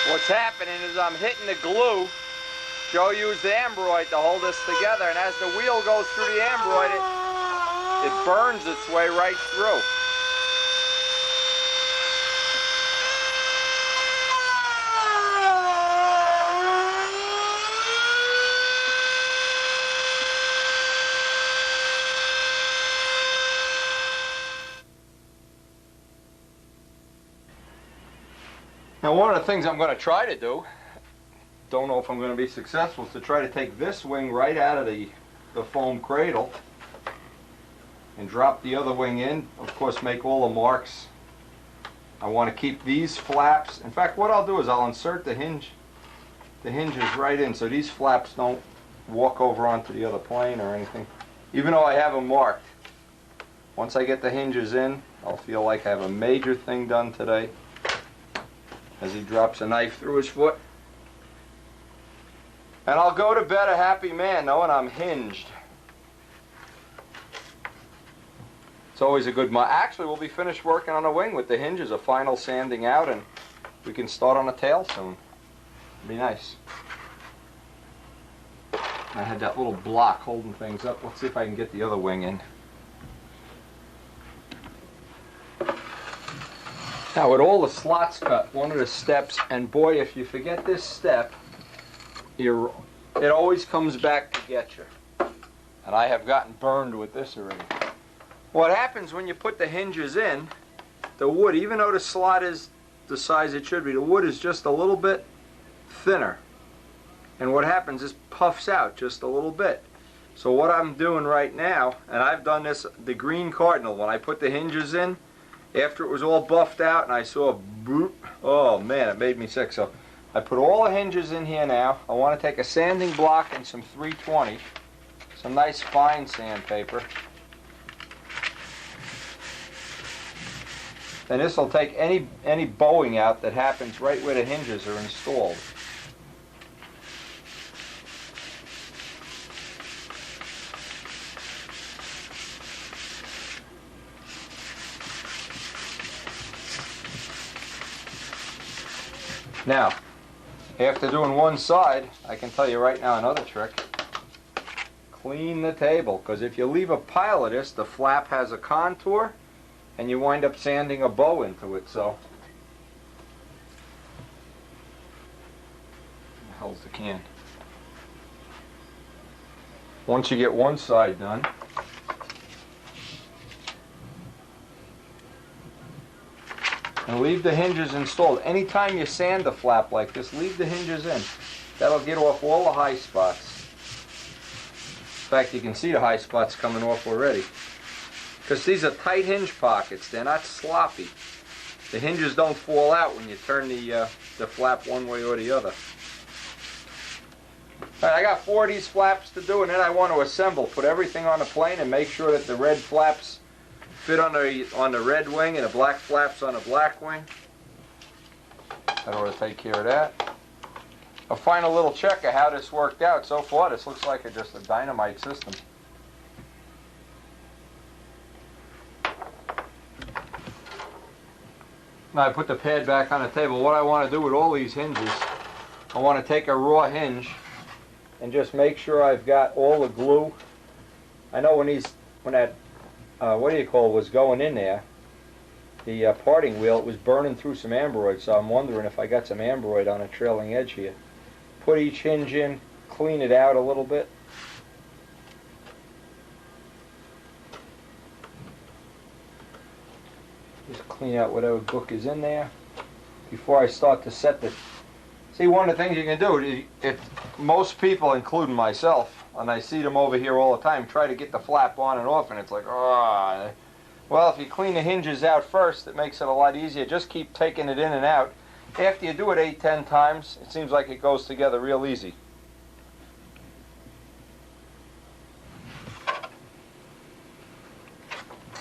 What's happening is I'm hitting the glue. Joe used the ambroid to hold this together, and as the wheel goes through the ambroid, it burns its way right through. Now, one of the things I'm going to try to do, don't know if I'm going to be successful, is to try to take this wing right out of the foam cradle and drop the other wing in. Of course, make all the marks. I want to keep these flaps. In fact, what I'll do is I'll insert the hinges right in so these flaps don't walk over onto the other plane or anything, even though I have them marked. Once I get the hinges in, I'll feel like I have a major thing done today. As he drops a knife through his foot. And I'll go to bed a happy man knowing I'm hinged. It's always a good month. Actually, we'll be finished working on the wing with the hinges, a final sanding out, and we can start on the tail soon. It'll be nice. I had that little block holding things up. Let's see if I can get the other wing in. Now, with all the slots cut, one of the steps, and boy, if you forget this step, it always comes back to get you. And I have gotten burned with this already. What happens when you put the hinges in, the wood, even though the slot is the size it should be, the wood is just a little bit thinner. And what happens is puffs out just a little bit. So what I'm doing right now, and I've done this, the green cardinal, when I put the hinges in, after it was all buffed out and I saw a boop, oh man, it made me sick. So I put all the hinges in here now. I want to take a sanding block and some 320, some nice fine sandpaper. And this will take any bowing out that happens right where the hinges are installed. Now, after doing one side, I can tell you right now another trick. Clean the table, because if you leave a pile of this, the flap has a contour, and you wind up sanding a bow into it, so. Where the hell's the can? Once you get one side done, and leave the hinges installed. Anytime you sand a flap like this, leave the hinges in. That'll get off all the high spots. In fact, you can see the high spots coming off already. Because these are tight hinge pockets, they're not sloppy. The hinges don't fall out when you turn the flap one way or the other. All right, I got 4 of these flaps to do, and then I want to assemble. Put everything on the plane and make sure that the red flaps fit on the red wing and the black flaps on the black wing. That ought to take care of that. A final little check of how this worked out. So far, this looks like just a dynamite system. Now I put the pad back on the table. What I want to do with all these hinges, I want to take a raw hinge and just make sure I've got all the glue. I know when that what do you call it, was going in there, the parting wheel, it was burning through some ambroid, so I'm wondering if I got some ambroid on a trailing edge here. Put each hinge in, clean it out a little bit. clean out whatever book is in there before I start to set the... See, one of the things you can do, if most people, including myself, and I see them over here all the time, try to get the flap on and off, and it's like, ah. Well, if you clean the hinges out first, it makes it a lot easier. Just keep taking it in and out. After you do it 8-10 times, it seems like it goes together real easy.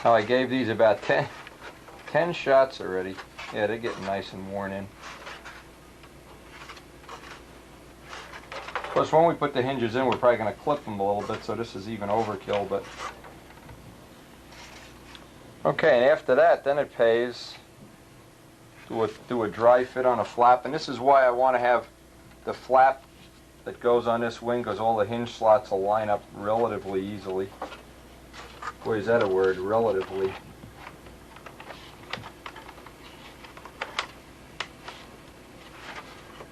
Now, I gave these about 10 shots already. Yeah, they're getting nice and worn in. Of course, when we put the hinges in, we're probably going to clip them a little bit, so this is even overkill, but... Okay, and after that, then it pays to do a dry fit on a flap, and this is why I want to have the flap that goes on this wing, because all the hinge slots will line up relatively easily. Boy, is that a word, relatively.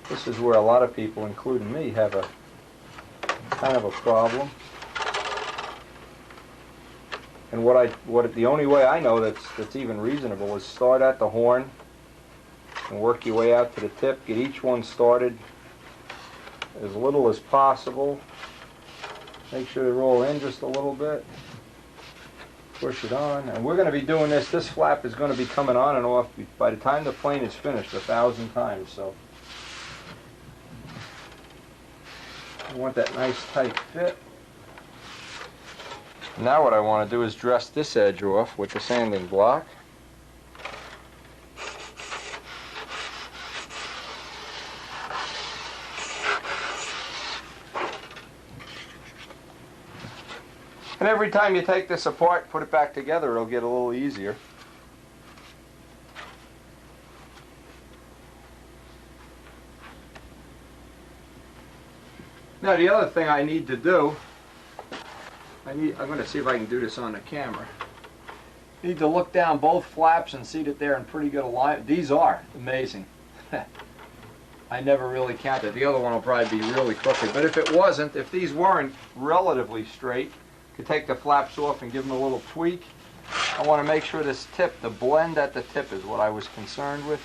This is where a lot of people, including me, have a kind of a problem. And the only way I know that's even reasonable is start at the horn and work your way out to the tip. Get each one started as little as possible. Make sure they roll in just a little bit. Push it on. And we're going to be doing this. This flap is going to be coming on and off by the time the plane is finished 1,000 times. So I want that nice tight fit. Now what I want to do is dress this edge off with the sanding block. And every time you take this apart, put it back together, it'll get a little easier. Now the other thing I need to do, I'm going to see if I can do this on the camera. Need to look down both flaps and see that they're in pretty good alignment. These are amazing. I never really counted. The other one will probably be really crooked. But if it wasn't, if these weren't relatively straight, you could take the flaps off and give them a little tweak. I want to make sure this tip, the blend at the tip is what I was concerned with.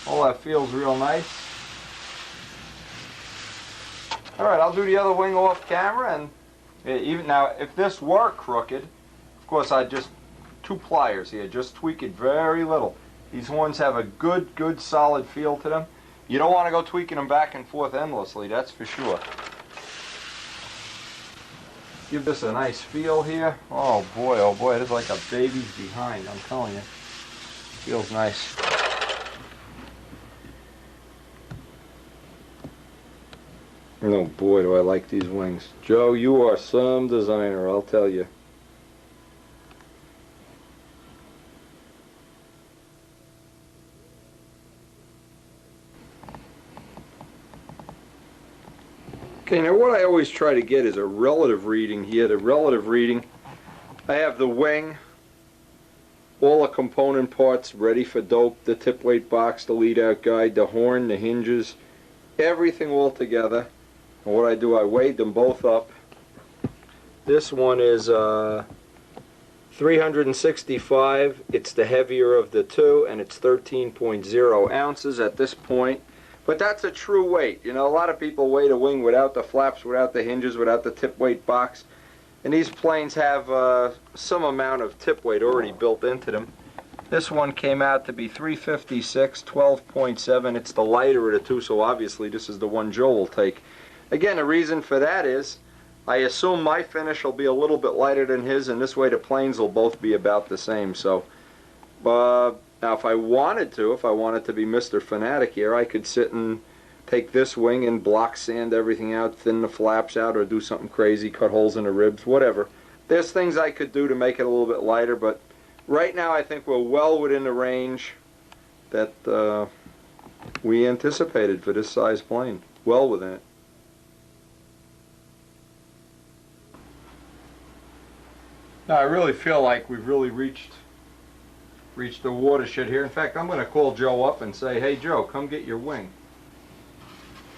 All that feels real nice. Alright, I'll do the other wing off camera, and even now, if this were crooked, of course I'd just, 2 pliers here, just tweak it very little. These horns have a good solid feel to them. You don't want to go tweaking them back and forth endlessly, that's for sure. Give this a nice feel here. Oh boy, it is like a baby's behind, I'm telling you. Feels nice. Oh boy, do I like these wings. Joe, you are some designer, I'll tell you. Okay, now what I always try to get is a relative reading here. The relative reading, I have the wing, all the component parts ready for dope, the tip weight box, the lead out guide, the horn, the hinges, everything all together. And what I do, I weighed them both up. This one is 365. It's the heavier of the two, and it's 13.0 ounces at this point. But that's a true weight. You know, a lot of people weigh a wing without the flaps, without the hinges, without the tip weight box. And these planes have some amount of tip weight already built into them. This one came out to be 356, 12.7. It's the lighter of the two, so obviously this is the one Joe will take. Again, the reason for that is I assume my finish will be a little bit lighter than his, and this way the planes will both be about the same. So, now if I wanted to be Mr. Fanatic here, I could sit and take this wing and block sand everything out, thin the flaps out, or do something crazy, cut holes in the ribs, whatever. There's things I could do to make it a little bit lighter, but right now I think we're well within the range that we anticipated for this size plane. Well within it. Now I really feel like we've really reached the watershed here. In fact, I'm going to call Joe up and say, hey Joe, come get your wing.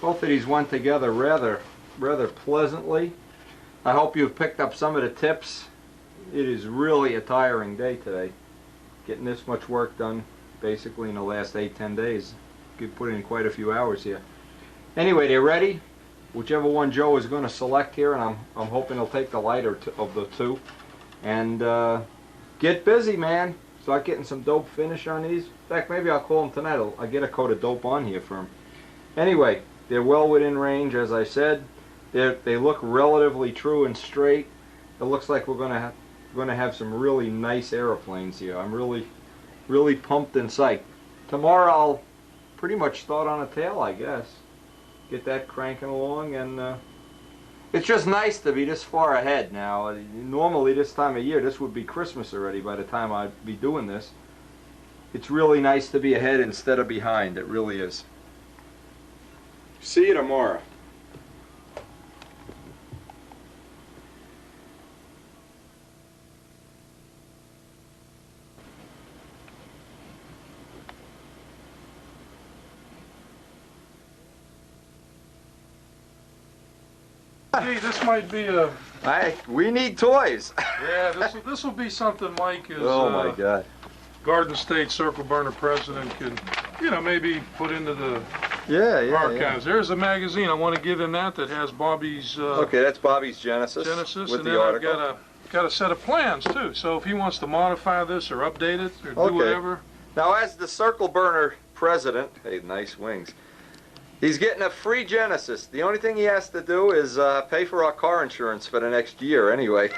Both of these went together rather pleasantly. I hope you've picked up some of the tips. It is really a tiring day today. Getting this much work done basically in the last 8-10 days. Could put in quite a few hours here. Anyway, they're ready. Whichever one Joe is going to select here, and I'm hoping he'll take the lighter of the two. And get busy, man. Start getting some dope finish on these. In fact, maybe I'll call him tonight. I'll get a coat of dope on here for him. Anyway, they're well within range, as I said. They look relatively true and straight. It looks like we're going to have some really nice aeroplanes here. I'm really pumped and psyched. Tomorrow I'll pretty much start on a tail, I guess. Get that cranking along, and it's just nice to be this far ahead now. Normally this time of year, this would be Christmas already by the time I'd be doing this. It's really nice to be ahead instead of behind. It really is. See you tomorrow. Gee, this might be a... We need toys. Yeah, this will be something Mike is... Oh my God. Garden State Circle Burner president could, you know, maybe put into the archives. There's a magazine. I want to give him that has Bobby's... okay, that's Bobby's Genesis with and the then article. I've got a set of plans too. So if he wants to modify this or update it or do whatever. Now, as the Circle Burner president, hey, nice wings. He's getting a free Genesis. The only thing he has to do is pay for our car insurance for the next year anyway.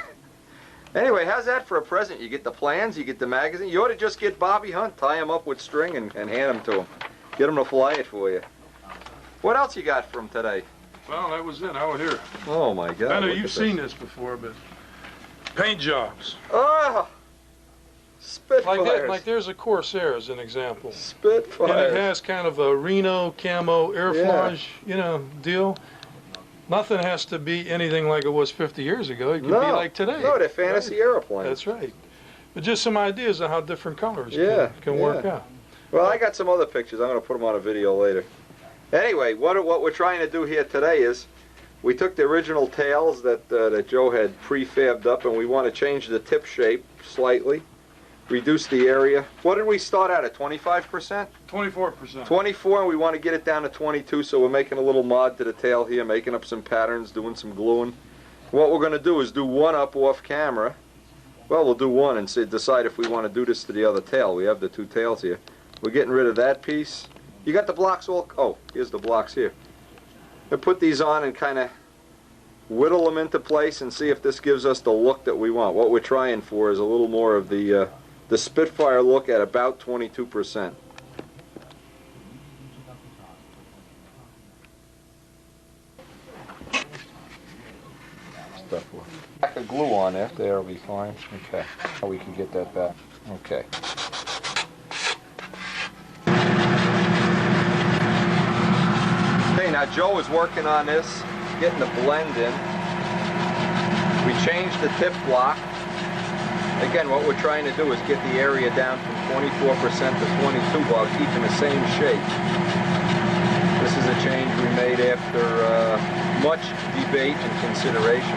Anyway, how's that for a present? You get the plans, you get the magazine. You ought to just get Bobby Hunt, tie him up with string and hand him to him. Get him to fly it for you. What else you got for him today? Well, that was it out here. Oh my God. I know you've seen this before, but paint jobs. Oh! Spitfires. Like there's a Corsair as an example. Spitfire. And it has kind of a Reno camo airflage, you know, deal. Nothing has to be anything like it was 50 years ago. It could be like today. No, they're fantasy airplanes. That's right. But just some ideas of how different colors can work out. Well, I got some other pictures. I'm going to put them on a video later. Anyway, what we're trying to do here today is we took the original tails that Joe had prefabbed up, and we want to change the tip shape slightly. Reduce the area. What did we start out at, 25%? 24%. 24, and we want to get it down to 22, so we're making a little mod to the tail here, making up some patterns, doing some gluing. What we're going to do is do one up off camera. Well, we'll do one and decide if we want to do this to the other tail. We have the two tails here. We're getting rid of that piece. You got the blocks all... Oh, here's the blocks here. We'll put these on and kind of whittle them into place and see if this gives us the look that we want. What we're trying for is a little more of the Spitfire look at about 22%. Pack of glue on it, there'll be fine. Okay, we can get that back. Okay. Okay, now Joe is working on this, getting the blend in. We changed the tip block. Again, what we're trying to do is get the area down from 24% to 22% while keeping the same shape. This is a change we made after much debate and consideration.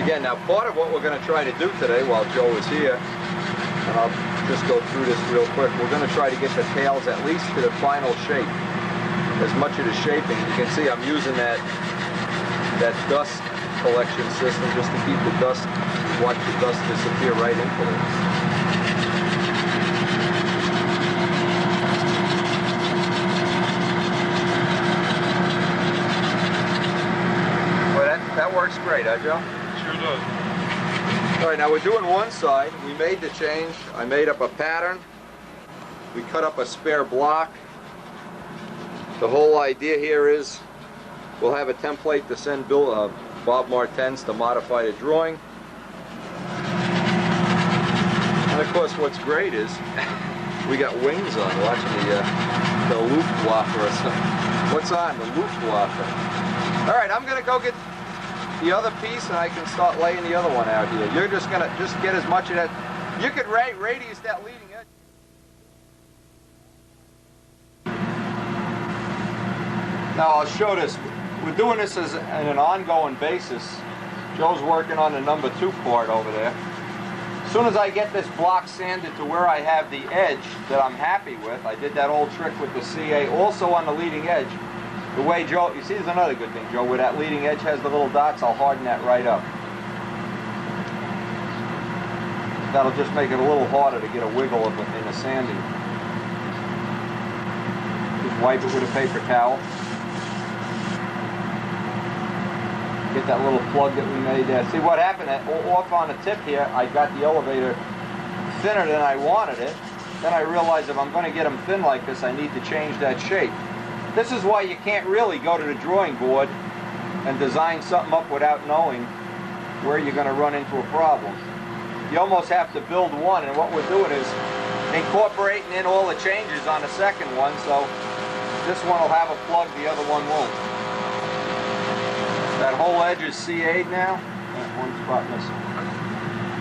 Again, now part of what we're going to try to do today while Joe is here, and I'll just go through this real quick, we're going to try to get the tails at least to the final shape. As much of the shaping, you can see I'm using that dust collection system just to keep the dust, watch the dust disappear right into it. Well, that works great, huh, Joe? Sure does. All right, now we're doing one side. We made the change. I made up a pattern. We cut up a spare block. The whole idea here is we'll have a template to send Bob Martens to modify the drawing. And of course, what's great is we got wings on. Watching the Luftwaffe or something. What's on? The Luftwaffe. All right, I'm going to go get the other piece, and I can start laying the other one out here. You're just going to get as much of that. You could radius that leading edge. Now I'll show this. We're doing this in an ongoing basis, Joe's working on the number 2 part over there. As soon as I get this block sanded to where I have the edge that I'm happy with, I did that old trick with the CA also on the leading edge. The way Joe, you see there's another good thing, Joe, where that leading edge has the little dots, I'll harden that right up. That'll just make it a little harder to get a wiggle in the sanding. Just wipe it with a paper towel. Get that little plug that we made there. See what happened, off on the tip here, I got the elevator thinner than I wanted it. Then I realized if I'm going to get them thin like this, I need to change that shape. This is why you can't really go to the drawing board and design something up without knowing where you're going to run into a problem. You almost have to build one, and what we're doing is incorporating in all the changes on the second one, so this one will have a plug, the other one won't. That whole edge is CA'd now. One spot missing.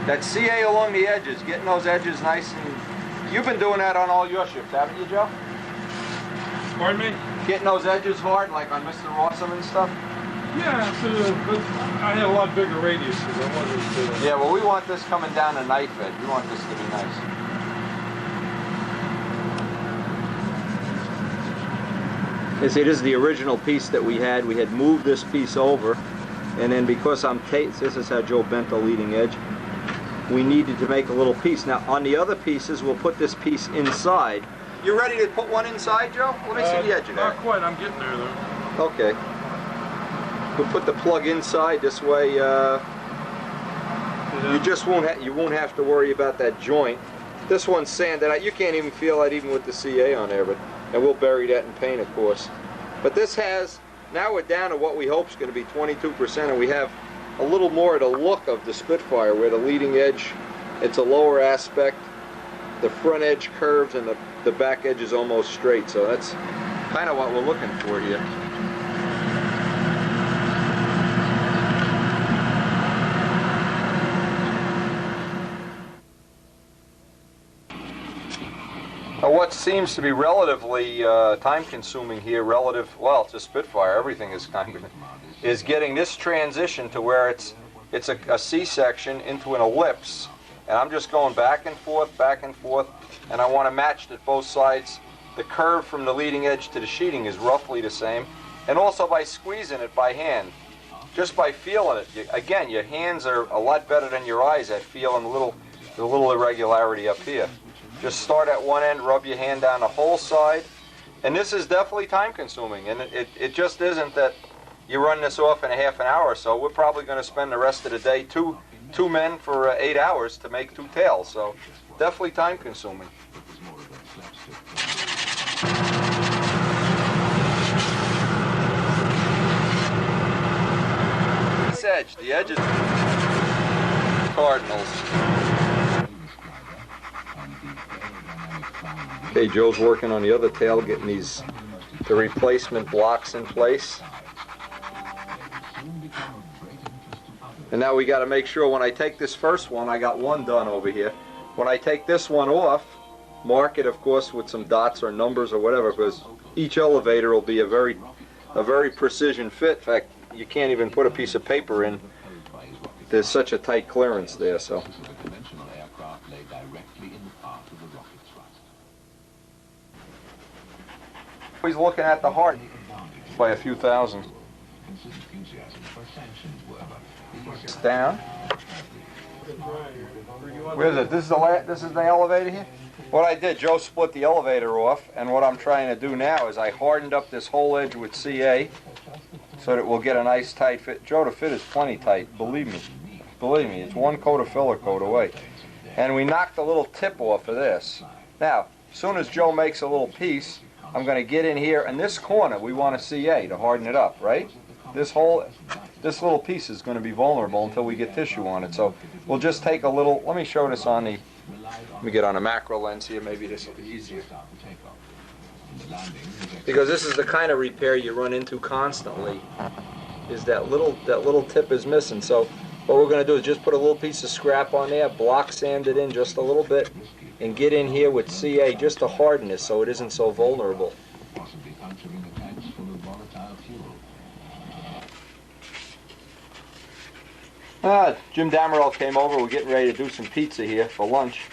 That CA along the edges, getting those edges nice and... You've been doing that on all your ships, haven't you, Joe? Pardon me? Getting those edges hard, like on Mr. Rawson and stuff? Yeah, but I had a lot bigger radiuses. I wanted to... Yeah, well, we want this coming down a knife edge. We want this to be nice. You see, this is the original piece that we had. We had moved this piece over, and then because this is how Joe bent the leading edge, we needed to make a little piece. Now, on the other pieces, we'll put this piece inside. You ready to put one inside, Joe? Let me see the edge of that. Not quite. I'm getting there, though. Okay. We'll put the plug inside. This way, you just won't have to worry about that joint. This one's sanded out. You can't even feel that even with the CA on there, and we'll bury that in paint, of course. But this has, now we're down to what we hope is going to be 22%, and we have a little more of the look of the Spitfire, where the leading edge, it's a lower aspect, the front edge curves, and the back edge is almost straight. So that's kind of what we're looking for here. What seems to be relatively time-consuming here, well, to Spitfire, everything is is getting this transition to where it's a C-section into an ellipse, and I'm just going back and forth, and I want to match that both sides. The curve from the leading edge to the sheeting is roughly the same, and also by squeezing it by hand, just by feeling it. Again, your hands are a lot better than your eyes at feeling the little irregularity up here. Just start at one end, rub your hand down the whole side, and this is definitely time consuming, and it just isn't that you run this off in a half an hour or so. We're probably going to spend the rest of the day, two men for 8 hours to make 2 tails, so definitely time consuming. This edge, the edge is cardinals. Okay, Joe's working on the other tail, getting the replacement blocks in place. And now we got to make sure when I take this first one, I got one done over here. When I take this one off, mark it, of course, with some dots or numbers or whatever, because each elevator will be a very precision fit. In fact, you can't even put a piece of paper in. There's such a tight clearance there, so. He's looking at the heart by a few thousand. It's down. Where is it? This is the elevator here? What I did, Joe split the elevator off, and what I'm trying to do now is I hardened up this whole edge with CA so that we'll get a nice tight fit. Joe, the fit is plenty tight, believe me. Believe me, it's one coat of filler coat away. And we knocked the little tip off of this. Now, as soon as Joe makes a little piece, I'm going to get in here, and this corner we want a CA to harden it up, right? This little piece is going to be vulnerable until we get tissue on it. So we'll just take a little, let me show this on the, let me get on a macro lens here, maybe this will be easier. Because this is the kind of repair you run into constantly, is that little tip is missing. So what we're going to do is just put a little piece of scrap on there, block sand it in just a little bit, and get in here with CA just to harden this so it isn't so vulnerable. Jim Damerell came over. We're getting ready to do some pizza here for lunch.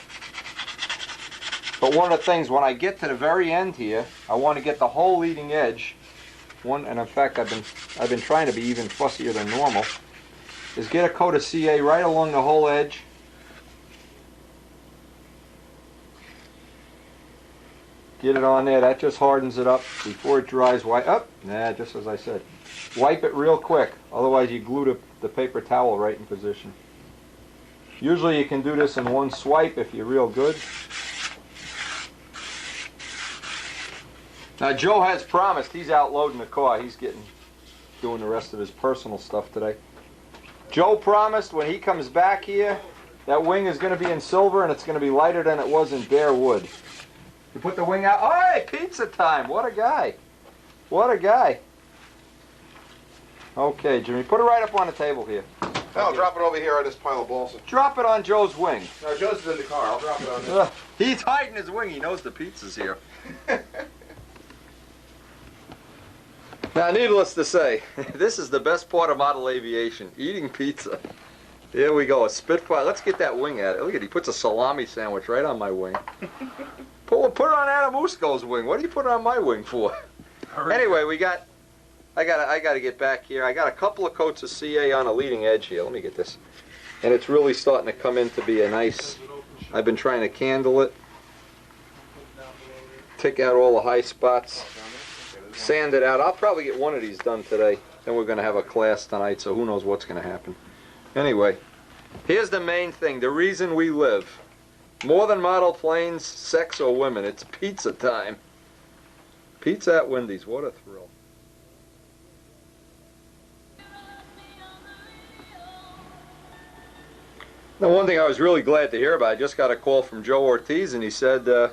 But one of the things, when I get to the very end here, I want to get the whole leading edge. And in fact, I've been trying to be even fussier than normal. Is get a coat of CA right along the whole edge. Get it on there. That just hardens it up before it dries. Just as I said. Wipe it real quick. Otherwise, you glue the paper towel right in position. Usually, you can do this in one swipe if you're real good. Now, Joe has promised he's out loading the car. He's doing the rest of his personal stuff today. Joe promised when he comes back here, that wing is going to be in silver and it's going to be lighter than it was in bare wood. You put the wing out. Oh, hey, pizza time. What a guy. What a guy. Okay, Jimmy, put it right up on the table here. I'll drop it over here on this pile of balsa. Drop it on Joe's wing. No, Joe's is in the car. I'll drop it on this. He's hiding his wing. He knows the pizza's here. Now, needless to say, this is the best part of model aviation, eating pizza. Here we go, a Spitfire. Let's get that wing at it. Look at it, he puts a salami sandwich right on my wing. Put it on Adamusco's wing. What do you put it on my wing for? Anyway, I got to get back here. I got a couple of coats of CA on the leading edge here. Let me get this. And it's really starting to come in to be a nice, I've been trying to candle it. Take out all the high spots. Sand it out. I'll probably get one of these done today. Then we're going to have a class tonight, so who knows what's going to happen. Anyway, here's the main thing, the reason we live. More than model planes, sex, or women, it's pizza time. Pizza at Wendy's, what a thrill. Now, one thing I was really glad to hear about, I just got a call from Joe Ortiz, and he said they're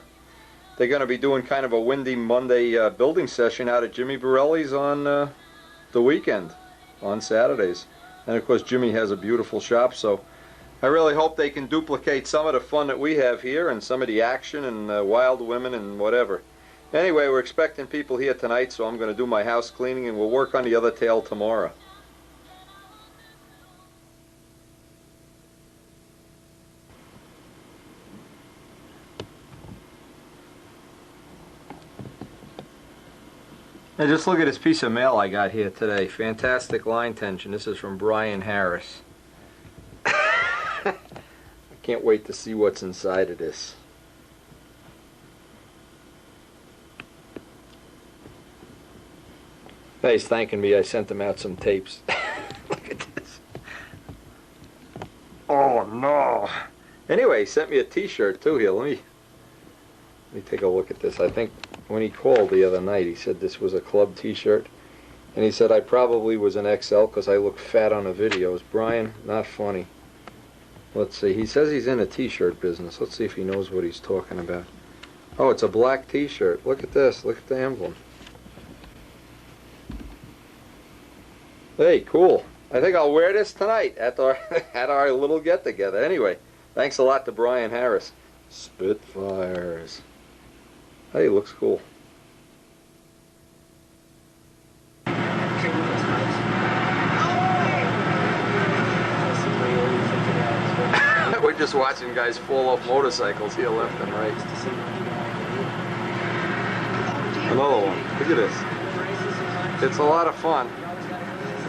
going to be doing kind of a Windy Monday building session out at Jimmy Borelli's on the weekend, on Saturdays. And of course, Jimmy has a beautiful shop, so I really hope they can duplicate some of the fun that we have here and some of the action and wild women and whatever. Anyway, we're expecting people here tonight, so I'm going to do my house cleaning and we'll work on the other tail tomorrow. Now just look at this piece of mail I got here today. Fantastic line tension. This is from Brian Harris. I can't wait to see what's inside of this. He's thanking me. I sent him out some tapes. Look at this. Oh no. Anyway, he sent me a t-shirt too here. Let me take a look at this. I think when he called the other night, he said this was a club t-shirt. And he said I probably was an XL because I look fat on the videos. Brian, not funny. Let's see. He says he's in a t-shirt business. Let's see if he knows what he's talking about. Oh, it's a black t-shirt. Look at this. Look at the emblem. Hey, cool. I think I'll wear this tonight at our little get-together. Anyway, thanks a lot to Brian Harris. Spitfires. Hey, looks cool. We're just watching guys fall off motorcycles here left and right. Another one. Look at this. It's a lot of fun.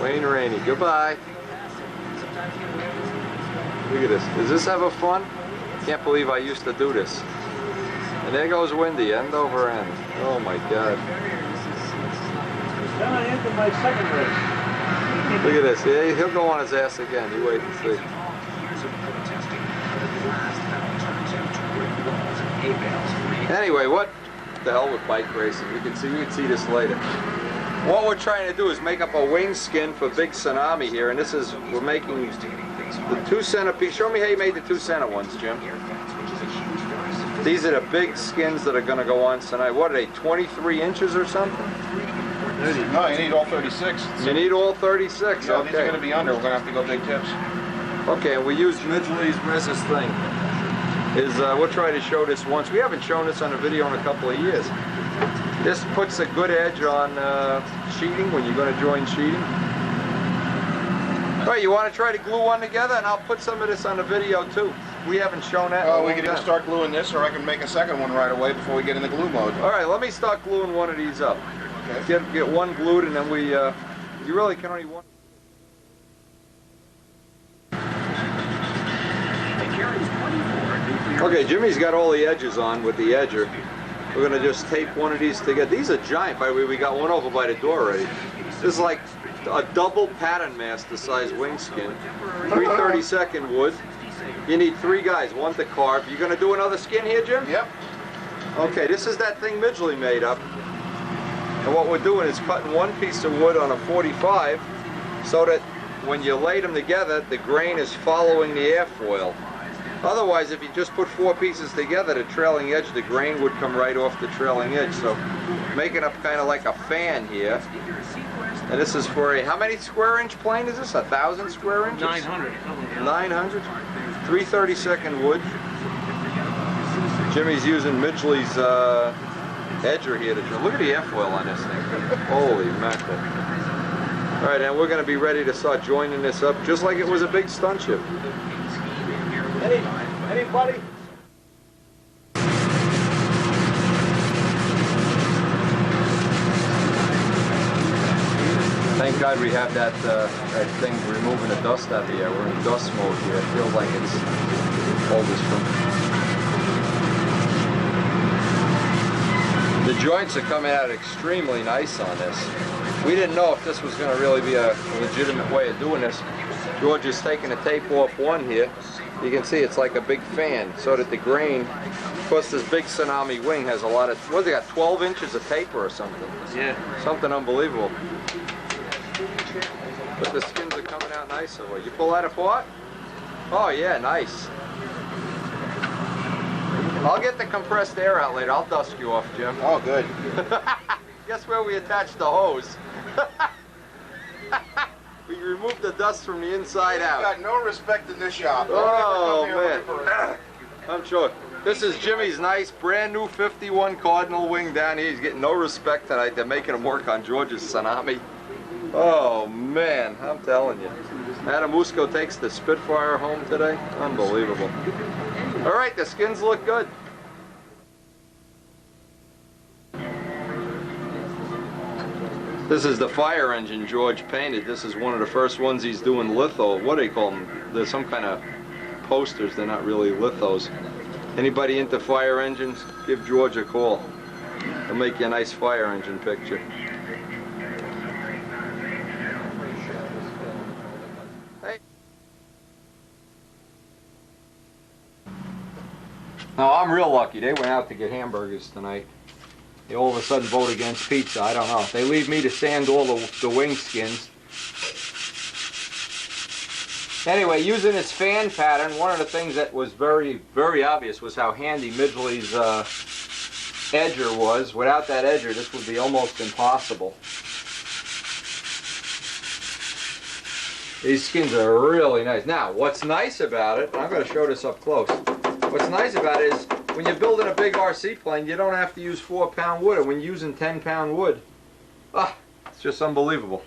Wayne Rainey. Goodbye. Look at this. Does this have a fun? Can't believe I used to do this. And there goes Windy, end over end. Oh my God. Then I entered my second race. Look at this. Yeah, he'll go on his ass again. You wait and see. Anyway, what the hell with bike racing? We can see this later. What we're trying to do is make up a wing skin for Big Tsunami here, and this is, we're making the 2 center piece. Show me how you made the 2 center ones, Jim. These are the big skins that are going to go on tonight. What are they, 23 inches or something? No, you need all 36. You need all 36, yeah, okay. These are going to be under. We're going to have to go big tips. Okay, and we use Midgley's Mrs. thing. We'll try to show this once. We haven't shown this on a video in a couple of years. This puts a good edge on sheeting when you're going to join sheeting. All right, you want to try to glue one together, and I'll put some of this on the video too. We haven't shown that. Oh, we can either start gluing this, or I can make a second one right away before we get into glue mode. All right, let me start gluing one of these up. Okay. Get one glued, and then we. You really can only one. Okay, Jimmy's got all the edges on with the edger. We're gonna just tape one of these together. These are giant, by the way. We got one over by the door already. This is like a double pattern master size wing skin. 3/32 wood. You need 3 guys, one to carve. You gonna do another skin here, Jim? Yep. Okay, this is that thing Midgley made up. And what we're doing is cutting one piece of wood on a 45 so that when you lay them together, the grain is following the airfoil. Otherwise, if you just put 4 pieces together, the trailing edge, the grain would come right off the trailing edge. So making up kind of like a fan here. And this is for a, how many square inch plane is this? 1,000 square inches? 900. 900? 3/32 wood. Jimmy's using Midgley's edger here to drill. Look at the airfoil on this thing. Holy mackerel. All right, and we're going to be ready to start joining this up just like it was a big stunt ship. Anybody? Thank God we have that thing removing the dust out of the air. We're in dust mode here. It feels like it's coldest from. The joints are coming out extremely nice on this. We didn't know if this was going to really be a legitimate way of doing this. George is taking the tape off one here. You can see it's like a big fan so that the grain, of course this big Tsunami wing has a lot of, what, they got 12 inches of taper or something. Yeah. Something unbelievable. But the skins are coming out nice. You pull that apart? Oh yeah, nice. I'll get the compressed air out later. I'll dust you off, Jim. Oh, good. Guess where we attached the hose? We removed the dust from the inside out. Got no respect in this shop. Oh man, I'm sure. This is Jimmy's nice brand new 51 Cardinal wing down here. He's getting no respect tonight. They're making him work on George's Tsunami. Oh man, I'm telling you. Adam Musco takes the Spitfire home today. Unbelievable. All right, the skins look good. This is the fire engine George painted. This is one of the first ones he's doing litho. What do they call them? There's some kind of posters. They're not really lithos. Anybody into fire engines, give George a call. He'll make you a nice fire engine picture. Hey. Now I'm real lucky. They went out to get hamburgers tonight. They all of a sudden vote against pizza. I don't know. They leave me to sand all the wing skins. Anyway, using its fan pattern, one of the things that was very, very obvious was how handy Midgley's edger was. Without that edger, this would be almost impossible. These skins are really nice. Now, what's nice about it, I'm going to show this up close. What's nice about it is, when you're building a big RC plane, you don't have to use 4-pound wood, and when using 10-pound wood, it's just unbelievable.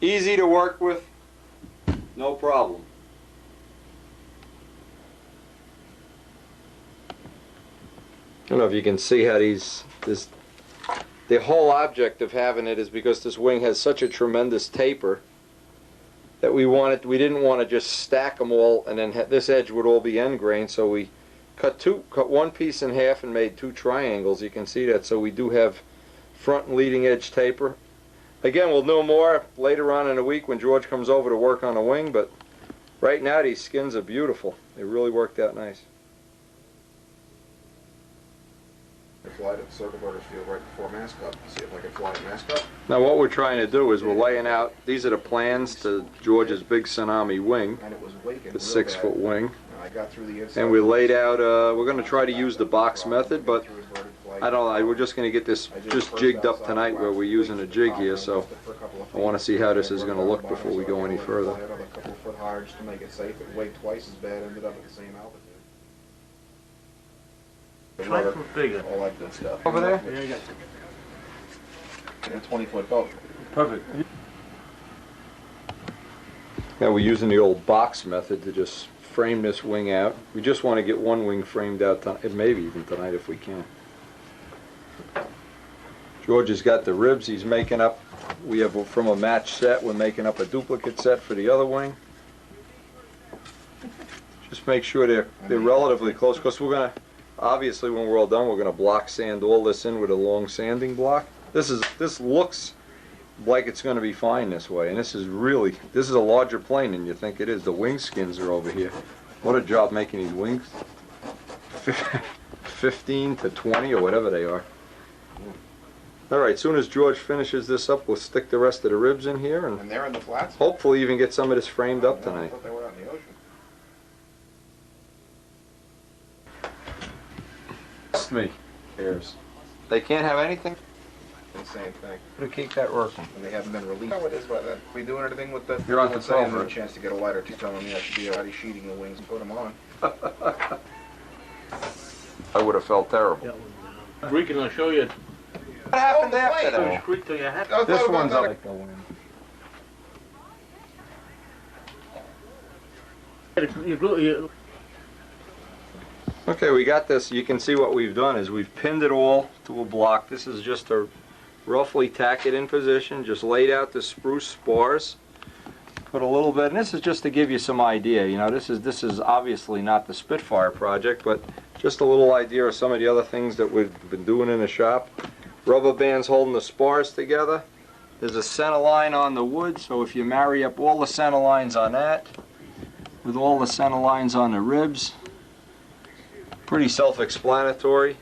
Easy to work with, no problem. I don't know if you can see how the whole object of having it is because this wing has such a tremendous taper that we didn't want to just stack them all, and then this edge would all be end grain, so we cut one piece in half and made 2 triangles. You can see that. So we do have front and leading edge taper. Again, we'll know more later on in the week when George comes over to work on the wing, but right now these skins are beautiful. They really worked out nice. I fly to the circle burner's field right before mascot. See if I can fly at mascot. Now what we're trying to do is we're laying out, these are the plans to George's big Tsunami wing, And it was waking the real 6-foot bad. wing. I got through the inside. And we laid out, we're going to try to use the box method, but I don't know, we're just going to get this just jigged up tonight where we're using a jig here, so I want to see how this is going to look before we go any further. I another couple of foot higher just to make it safe. It weighed twice as bad, ended up at the same altitude. Try for bigger. All that good stuff. Over there? Yeah, you got And a 20-foot boat. perfect. Now we're using the old box method to just frame this wing out. We just want to get one wing framed out, maybe even tonight if we can. George has got the ribs he's making up. We have from a match set, we're making up a duplicate set for the other wing. Just make sure they're relatively close, because we're going to, obviously when we're all done, we're going to block sand all this in with a long sanding block. This looks like it's going to be fine this way, and this is a larger plane than you think it is. The wing skins are over here. What a job making these wings. 15 to 20 or whatever they are. Alright, as soon as George finishes this up, we'll stick the rest of the ribs in here, And they're in the flats? hopefully even get some of this framed up I tonight. thought they were out in the ocean. Trust me. Hairs. They can't have anything Same thing. to keep that working. And they haven't been released. How it is about that? We doing anything with the... You're on let's control, say I have a right? chance to get a lighter to telling me I should be already sheeting the wings and put them on. I would have felt terrible. Rick, I'll show you. What happened after Don't that? squeak till you have I This thought one's about up. you. Okay, we got this. You can see what we've done is we've pinned it all to a block. This is just to roughly tack it in position. Just laid out the spruce spars. Put a little bit, and this is just to give you some idea. You know, this is obviously not the Spitfire project, but just a little idea of some of the other things that we've been doing in the shop. Rubber bands holding the spars together. There's a center line on the wood, so if you marry up all the center lines on that with all the center lines on the ribs, pretty self-explanatory.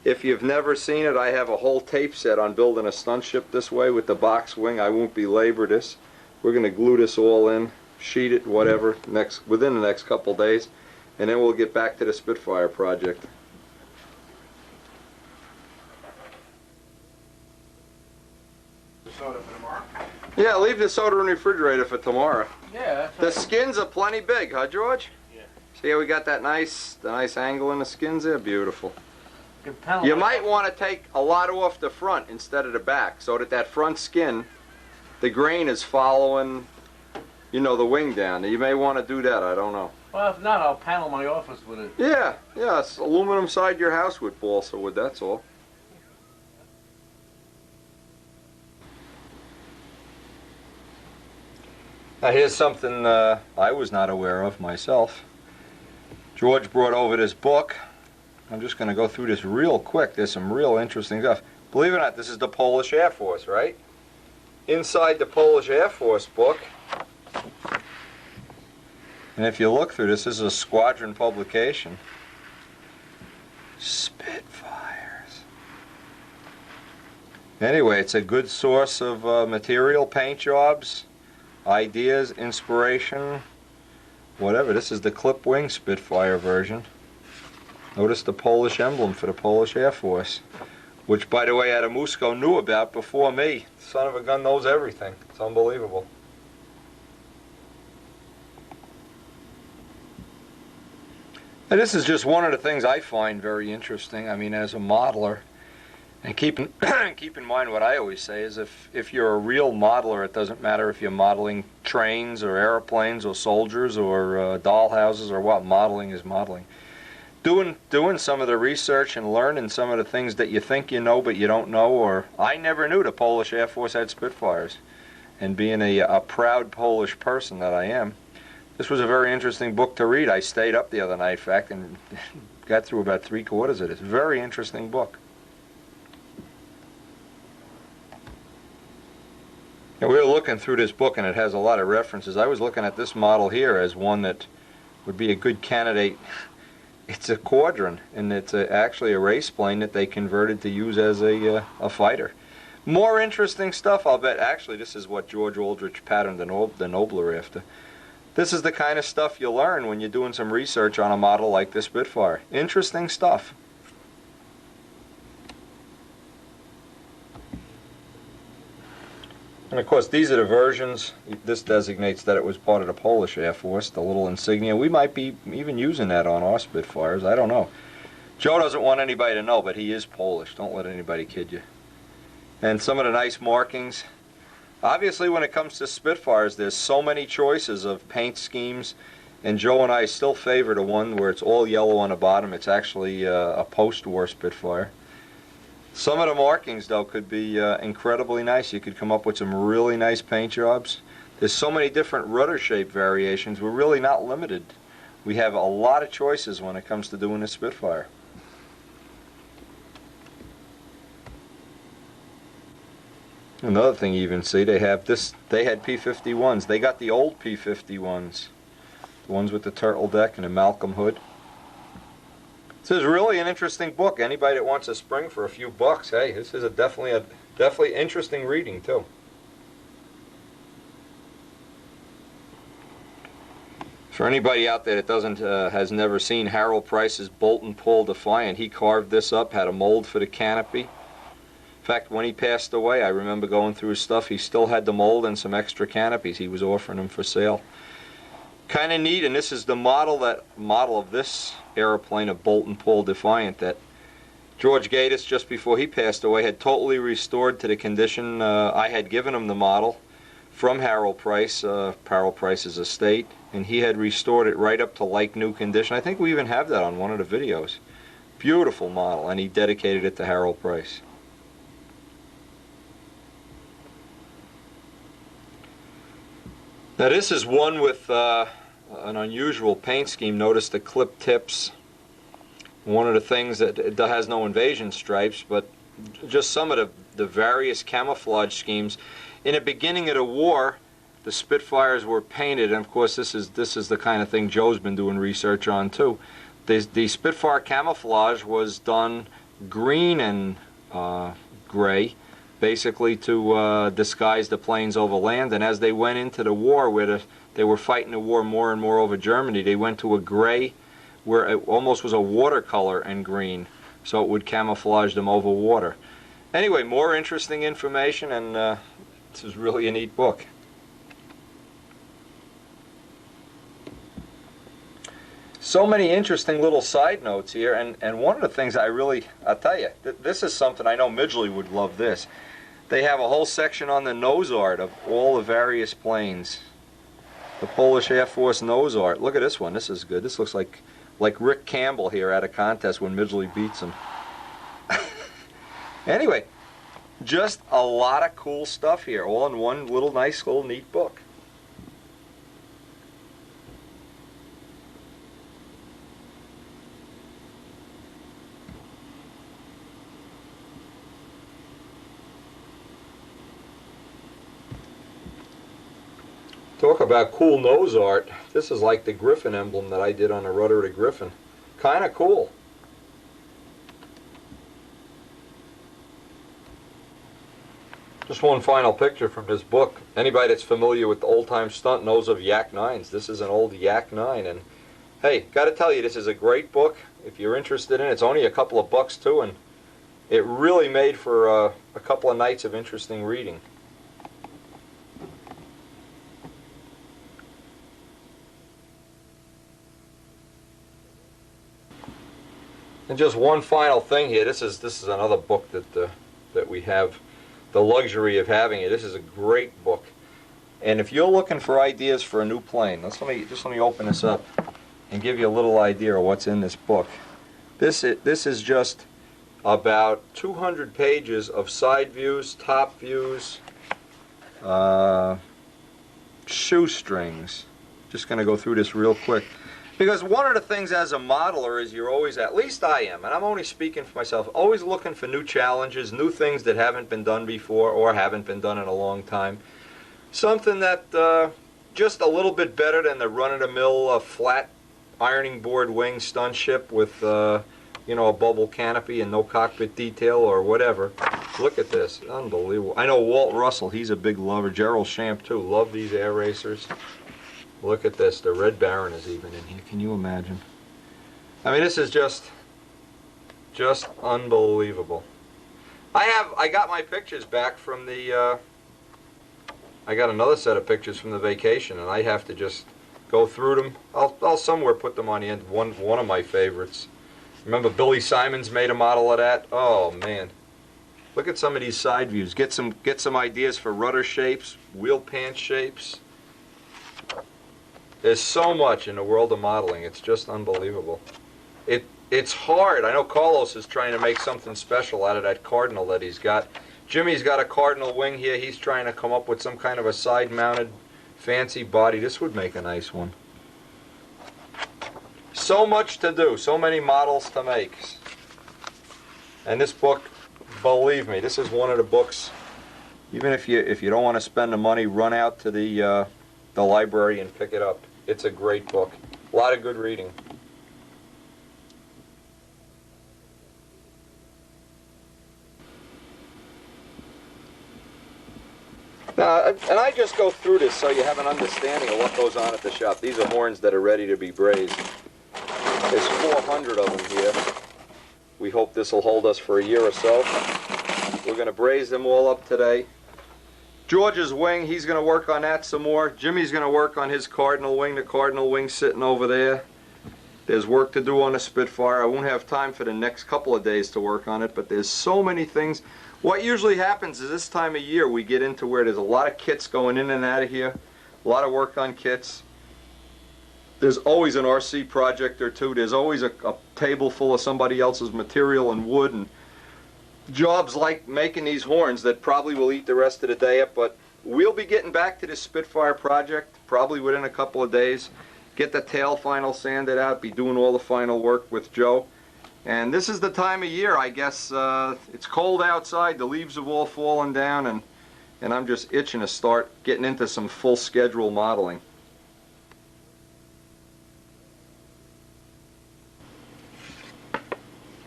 If you've never seen it, I have a whole tape set on building a stunt ship this way with the box wing. I won't belabor this. We're going to glue this all in, sheet it, whatever, within the next couple days, and then we'll get back to the Spitfire project. Soda for tomorrow? Yeah, leave the soda in the refrigerator for tomorrow. Yeah. The skins are plenty big, huh, George? Yeah. See how we got the nice angle in the skins there? Beautiful. Panel. You might want to take a lot off the front instead of the back, so that front skin, the grain is following, you know, the wing down. You may want to do that, I don't know. Well, if not, I'll panel my office with it. Yeah, it's aluminum side your house with balsa wood, that's all. Now here's something I was not aware of myself. George brought over this book. I'm just going to go through this real quick. There's some real interesting stuff. Believe it or not, this is the Polish Air Force, right? Inside the Polish Air Force book, and if you look through this is a squadron publication. Spitfires. Anyway, it's a good source of material, paint jobs, ideas, inspiration, whatever. This is the clip wing Spitfire version. Notice the Polish emblem for the Polish Air Force, which, by the way, Adamusko knew about before me. Son of a gun knows everything. It's unbelievable. And this is just one of the things I find very interesting. I mean, as a modeler, and keep in mind what I always say is if you're a real modeler, it doesn't matter if you're modeling trains or airplanes or soldiers or dollhouses or what. Modeling is modeling. Doing some of the research and learning some of the things that you think you know but you don't know, or I never knew the Polish Air Force had Spitfires. And being a proud Polish person that I am, this was a very interesting book to read. I stayed up the other night, in fact, and got through about 3/4 of it. Very interesting book. And we were looking through this book, and it has a lot of references. I was looking at this model here as one that would be a good candidate. It's a quadron, and it's actually a race plane that they converted to use as a fighter. More interesting stuff, I'll bet. Actually, this is what George Aldrich patterned the Nobler after. This is the kind of stuff you learn when you're doing some research on a model like the Spitfire. Interesting stuff. And of course, these are the versions. This designates that it was part of the Polish Air Force, the little insignia. We might be even using that on our Spitfires. I don't know. Joe doesn't want anybody to know, but he is Polish. Don't let anybody kid you. And some of the nice markings. Obviously, when it comes to Spitfires, there's so many choices of paint schemes, and Joe and I still favor the one where it's all yellow on the bottom. It's actually a post-war Spitfire. Some of the markings, though, could be incredibly nice. You could come up with some really nice paint jobs. There's so many different rudder shape variations. We're really not limited. We have a lot of choices when it comes to doing a Spitfire. Another thing you even see, they have this. They had P-51s. They got the old P-51s, the ones with the turtle deck and a Malcolm hood. This is really an interesting book. Anybody that wants a spring for a few bucks, hey, this is definitely interesting reading too. For anybody out there that has never seen Harold Price's Bolt and Paul Defiant, he carved this up, had a mold for the canopy. In fact, when he passed away, I remember going through his stuff. He still had the mold and some extra canopies. He was offering them for sale. Kind of neat, and this is the model of this airplane of Bolt and Paul Defiant that George Gatiss, just before he passed away, had totally restored to the condition I had given him the model from Harold Price's estate, and he had restored it right up to like new condition. I think we even have that on one of the videos. Beautiful model, and he dedicated it to Harold Price. Now this is one with an unusual paint scheme. Notice the clip tips. One of the things that it has no invasion stripes, but just some of the various camouflage schemes. In the beginning of the war, the Spitfires were painted, and of course this is the kind of thing Joe's been doing research on too. The Spitfire camouflage was done green and gray, basically to disguise the planes over land. And as they went into the war, where they were fighting the war more and more over Germany, they went to a gray where it almost was a watercolor and green, so it would camouflage them over water. Anyway, more interesting information, and this is really a neat book. So many interesting little side notes here, and one of the things I'll tell you, this is something I know Midgley would love this. They have a whole section on the nose art of all the various planes. The Polish Air Force nose art. Look at this one. This is good. This looks like Rick Campbell here at a contest when Midgley beats him. Anyway, just a lot of cool stuff here, all in one little nice little neat book. Talk about cool nose art. This is like the Griffin emblem that I did on the rudder of the Griffin. Kind of cool. Just one final picture from this book. Anybody that's familiar with the old-time stunt knows of Yak 9s. This is an old Yak 9, and hey, got to tell you, this is a great book. If you're interested in it, it's only a couple of bucks too, and it really made for a couple of nights of interesting reading. And just one final thing here. This is another book that we have the luxury of having it. This is a great book, and if you're looking for ideas for a new plane, let me open this up and give you a little idea of what's in this book. This is just about 200 pages of side views, top views, shoestrings. Just going to go through this real quick. Because one of the things as a modeler is you're always, at least I am, and I'm only speaking for myself, always looking for new challenges, new things that haven't been done before or haven't been done in a long time. Something that just a little bit better than the run-of-the-mill flat ironing board wing stunt ship with you know, a bubble canopy and no cockpit detail or whatever. Look at this, unbelievable. I know Walt Russell, he's a big lover. Gerald Champ too, love these air racers. Look at this, the Red Baron is even in here. Can you imagine? I mean, this is just unbelievable. I got my pictures back from the, I got another set of pictures from the vacation, and I have to just go through them. I'll somewhere put them on the end. One of my favorites. Remember Billy Simons made a model of that? Oh, man. Look at some of these side views. Get some ideas for rudder shapes, wheel pant shapes. There's so much in the world of modeling. It's just unbelievable. It's hard. I know Carlos is trying to make something special out of that Cardinal that he's got. Jimmy's got a Cardinal wing here. He's trying to come up with some kind of a side-mounted fancy body. This would make a nice one. So much to do. So many models to make. And this book, believe me, this is one of the books. Even if you don't want to spend the money, run out to the library and pick it up. It's a great book. A lot of good reading. Now, and I just go through this so you have an understanding of what goes on at the shop. These are horns that are ready to be brazed. There's 400 of them here. We hope this will hold us for a year or so. We're going to braze them all up today. George's wing, he's going to work on that some more. Jimmy's going to work on his Cardinal wing. The Cardinal wing sitting over there. There's work to do on the Spitfire. I won't have time for the next couple of days to work on it, but there's so many things. What usually happens is this time of year we get into where there's a lot of kits going in and out of here, a lot of work on kits. There's always an RC project or two. There's always a table full of somebody else's material and wood and jobs like making these horns that probably will eat the rest of the day up, but we'll be getting back to this Spitfire project probably within a couple of days. Get the tail final sanded out, be doing all the final work with Joe. And this is the time of year, I guess. It's cold outside, the leaves have all fallen down, and I'm just itching to start getting into some full schedule modeling.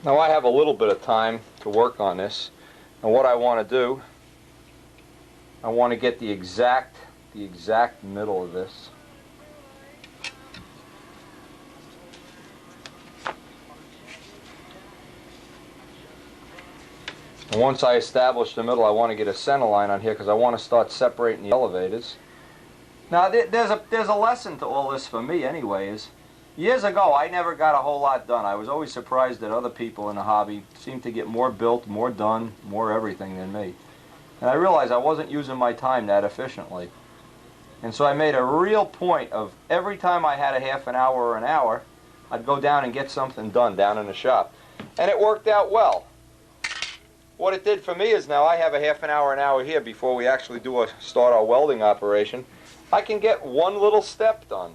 Now I have a little bit of time to work on this, and what I want to do, I want to get the exact middle of this. And once I establish the middle, I want to get a center line on here because I want to start separating the elevators. Now there's a lesson to all this for me anyways. Years ago I never got a whole lot done. I was always surprised that other people in the hobby seemed to get more built, more done, more everything than me. And I realized I wasn't using my time that efficiently. And so I made a real point of every time I had a half an hour or an hour, I'd go down and get something done down in the shop. And it worked out well. What it did for me is now I have a half an hour here before we actually start our welding operation. I can get one little step done.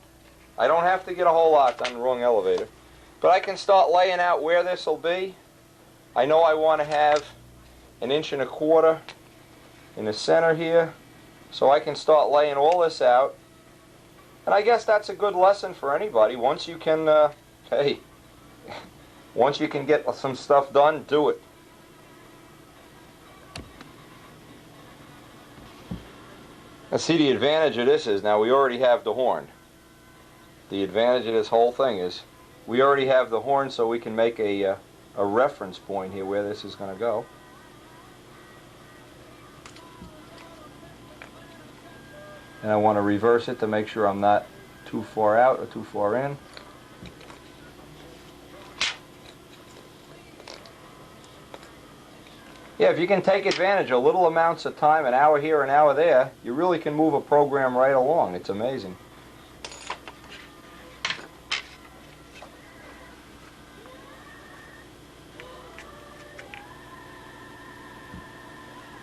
I don't have to get a whole lot done, wrong elevator. But I can start laying out where this will be. I know I want to have 1.25 inches in the center here. So I can start laying all this out. And I guess that's a good lesson for anybody. Once you can, once you can get some stuff done, do it. Now see, the advantage of this is now we already have the horn. The advantage of this whole thing is we already have the horn, so we can make a reference point here where this is going to go. And I want to reverse it to make sure I'm not too far out or too far in. Yeah, if you can take advantage of little amounts of time, an hour here, an hour there, you really can move a program right along. It's amazing.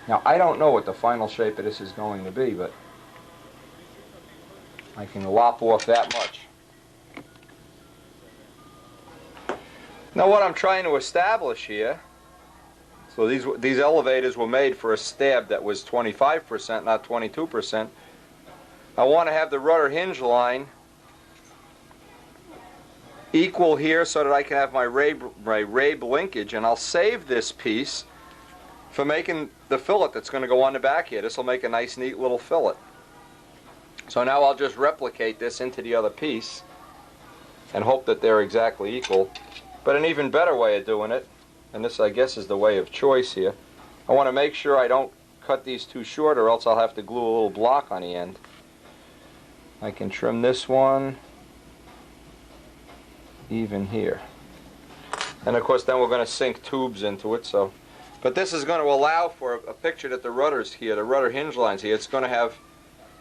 Now, I don't know what the final shape of this is going to be, but I can lop off that much. Now, what I'm trying to establish here, so these elevators were made for a stab that was 25%, not 22%. I want to have the rudder hinge line equal here so that I can have my rabe linkage, and I'll save this piece for making the fillet that's going to go on the back here. This will make a nice, neat little fillet. So now I'll just replicate this into the other piece and hope that they're exactly equal. But an even better way of doing it, and this I guess is the way of choice here, I want to make sure I don't cut these too short or else I'll have to glue a little block on the end. I can trim this one even here. And of course then we're going to sink tubes into it, so But this is going to allow for a picture that the rudders here, the rudder hinge lines here, it's going to have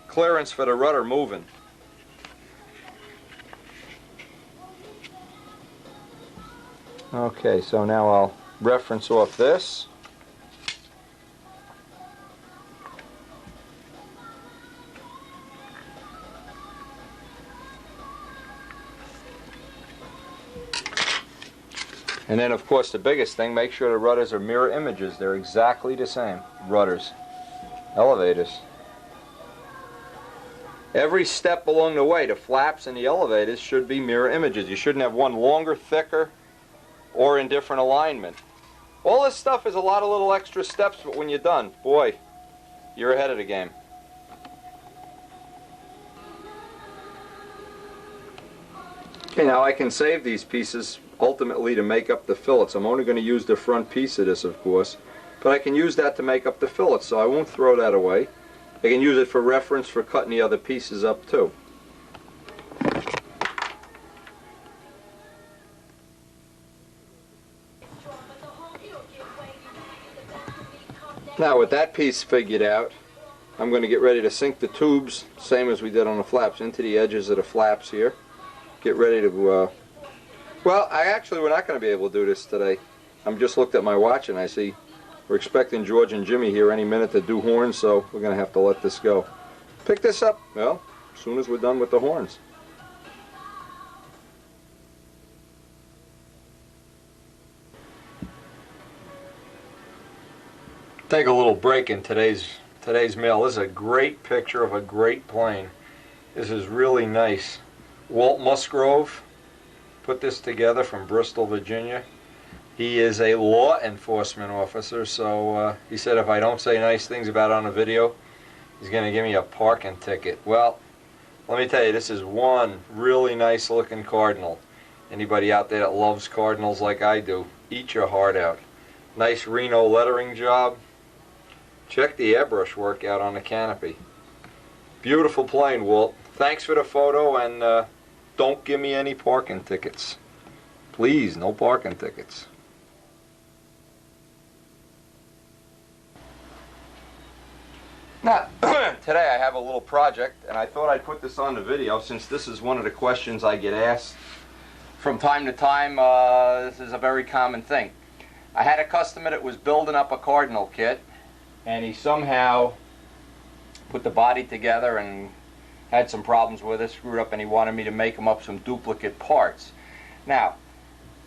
clearance for the rudder moving. Okay, so now I'll reference off this. And then, of course, the biggest thing, make sure the rudders are mirror images. They're exactly the same. Rudders. Elevators. Every step along the way, the flaps and the elevators should be mirror images. You shouldn't have one longer, thicker, or in different alignment. All this stuff is a lot of little extra steps, but when you're done, boy, you're ahead of the game. Okay, now I can save these pieces ultimately to make up the fillets. I'm only going to use the front piece of this, of course, but I can use that to make up the fillets, so I won't throw that away. I can use it for reference for cutting the other pieces up too. Now with that piece figured out, I'm going to get ready to sink the tubes, same as we did on the flaps, into the edges of the flaps here. Get ready to, well, we're not going to be able to do this today. I'm just looked at my watch and I see we're expecting George and Jimmy here any minute to do horns, so we're going to have to let this go. Pick this up, well, as soon as we're done with the horns. Take a little break in today's mail. This is a great picture of a great plane. This is really nice. Walt Musgrove put this together from Bristol, Virginia. He is a law enforcement officer, so he said if I don't say nice things about it on the video, he's going to give me a parking ticket. Well, let me tell you, this is one really nice looking Cardinal. Anybody out there that loves Cardinals like I do, eat your heart out. Nice Reno lettering job. Check the airbrush work out on the canopy. Beautiful plane, Walt. Thanks for the photo, and don't give me any parking tickets. Please, no parking tickets. Now, today I have a little project, and I thought I'd put this on the video since this is one of the questions I get asked from time to time. This is a very common thing. I had a customer that was building up a Cardinal kit, and he somehow put the body together and had some problems with it, screwed up, and he wanted me to make him up some duplicate parts. Now,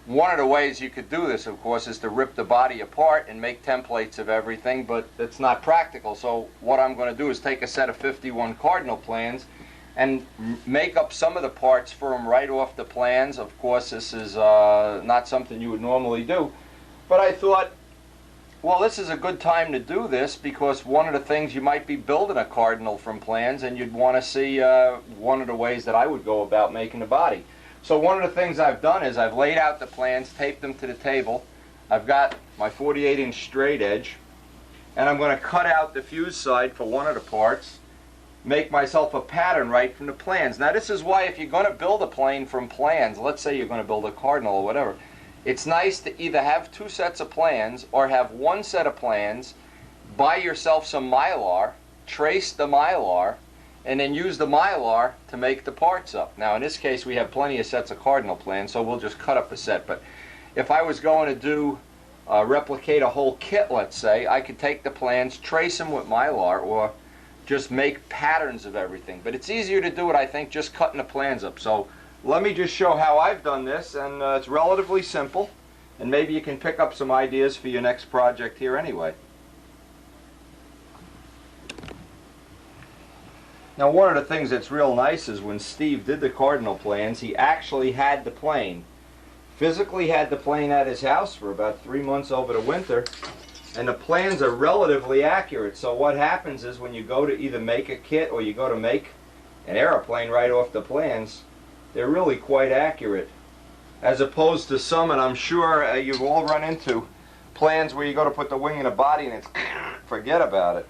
one of the ways you could do this, of course, is to rip the body apart and make templates of everything, but it's not practical. So what I'm going to do is take a set of 51 Cardinal plans and make up some of the parts for him right off the plans. Of course, this is not something you would normally do, but I thought, well, this is a good time to do this because one of the things, you might be building a Cardinal from plans and you'd want to see one of the ways that I would go about making the body. So one of the things I've done is I've laid out the plans, taped them to the table. I've got my 48-inch straight edge, and I'm going to cut out the fuse side for one of the parts, make myself a pattern right from the plans. Now this is why if you're going to build a plane from plans, let's say you're going to build a Cardinal or whatever, it's nice to either have two sets of plans or have one set of plans, buy yourself some Mylar, trace the Mylar, and then use the Mylar to make the parts up. Now in this case we have plenty of sets of Cardinal plans, so we'll just cut up a set. But if I was going to do replicate a whole kit, let's say, I could take the plans, trace them with Mylar, or just make patterns of everything. But it's easier to do it, I think, just cutting the plans up. So let me just show how I've done this, and it's relatively simple, and maybe you can pick up some ideas for your next project here anyway. Now one of the things that's real nice is when Steve did the Cardinal plans, he actually had the plane. Physically had the plane at his house for about 3 months over the winter, and the plans are relatively accurate. So what happens is when you go to either make a kit or you go to make an airplane right off the plans, they're really quite accurate. As opposed to some, and I'm sure you've all run into plans where you go to put the wing in a body and it's forget about it.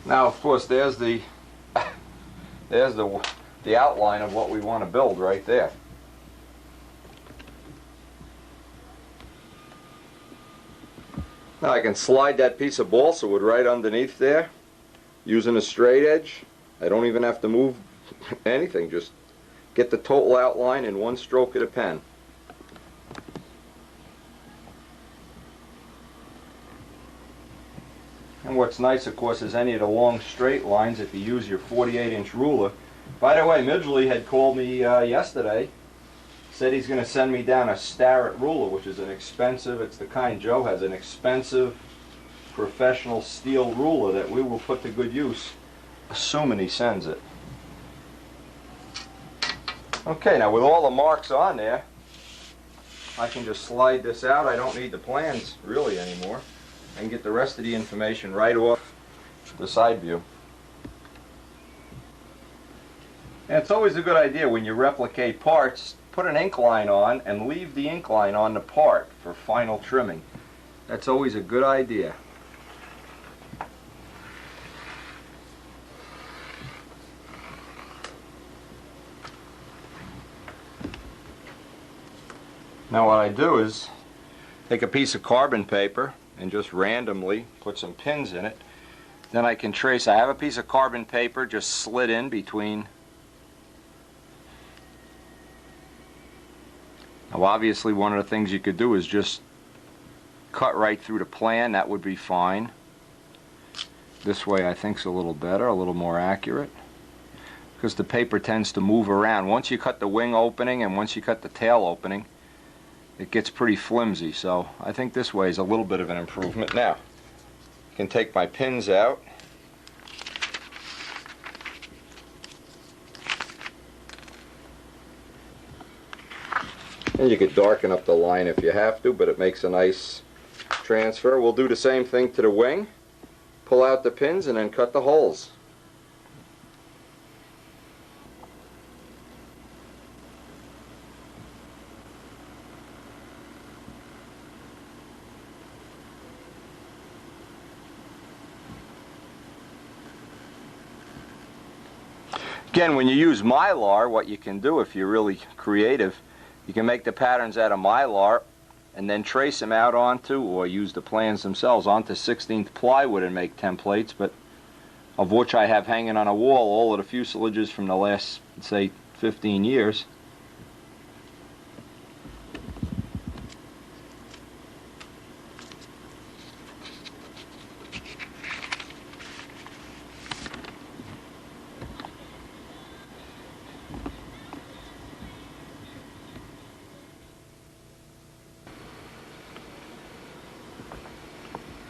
Now, of course, there's the the outline of what we want to build right there. Now I can slide that piece of balsa wood right underneath there using a straight edge. I don't even have to move anything, just get the total outline in one stroke of the pen. And what's nice, of course, is any of the long straight lines, if you use your 48-inch ruler. By the way, Midgley had called me yesterday, said he's going to send me down a Starrett ruler, which is an expensive, it's the kind Joe has, an expensive professional steel ruler that we will put to good use, assuming he sends it. Okay, now with all the marks on there, I can just slide this out. I don't need the plans really anymore. I can get the rest of the information right off the side view. And it's always a good idea when you replicate parts, put an ink line on and leave the ink line on the part for final trimming. That's always a good idea. Now what I do is take a piece of carbon paper and just randomly put some pins in it. Then I can trace. I have a piece of carbon paper just slid in between. Now obviously one of the things you could do is just cut right through the plan. That would be fine. This way I think is a little better, a little more accurate, because the paper tends to move around. Once you cut the wing opening and once you cut the tail opening, it gets pretty flimsy, so I think this way is a little bit of an improvement. Now, I can take my pins out. And you could darken up the line if you have to, but it makes a nice transfer. We'll do the same thing to the wing. Pull out the pins and then cut the holes. Again, when you use Mylar, what you can do if you're really creative, you can make the patterns out of Mylar and then trace them out onto, or use the plans themselves, onto 16th plywood and make templates, but of which I have hanging on a wall all of the fuselages from the last, say, 15 years.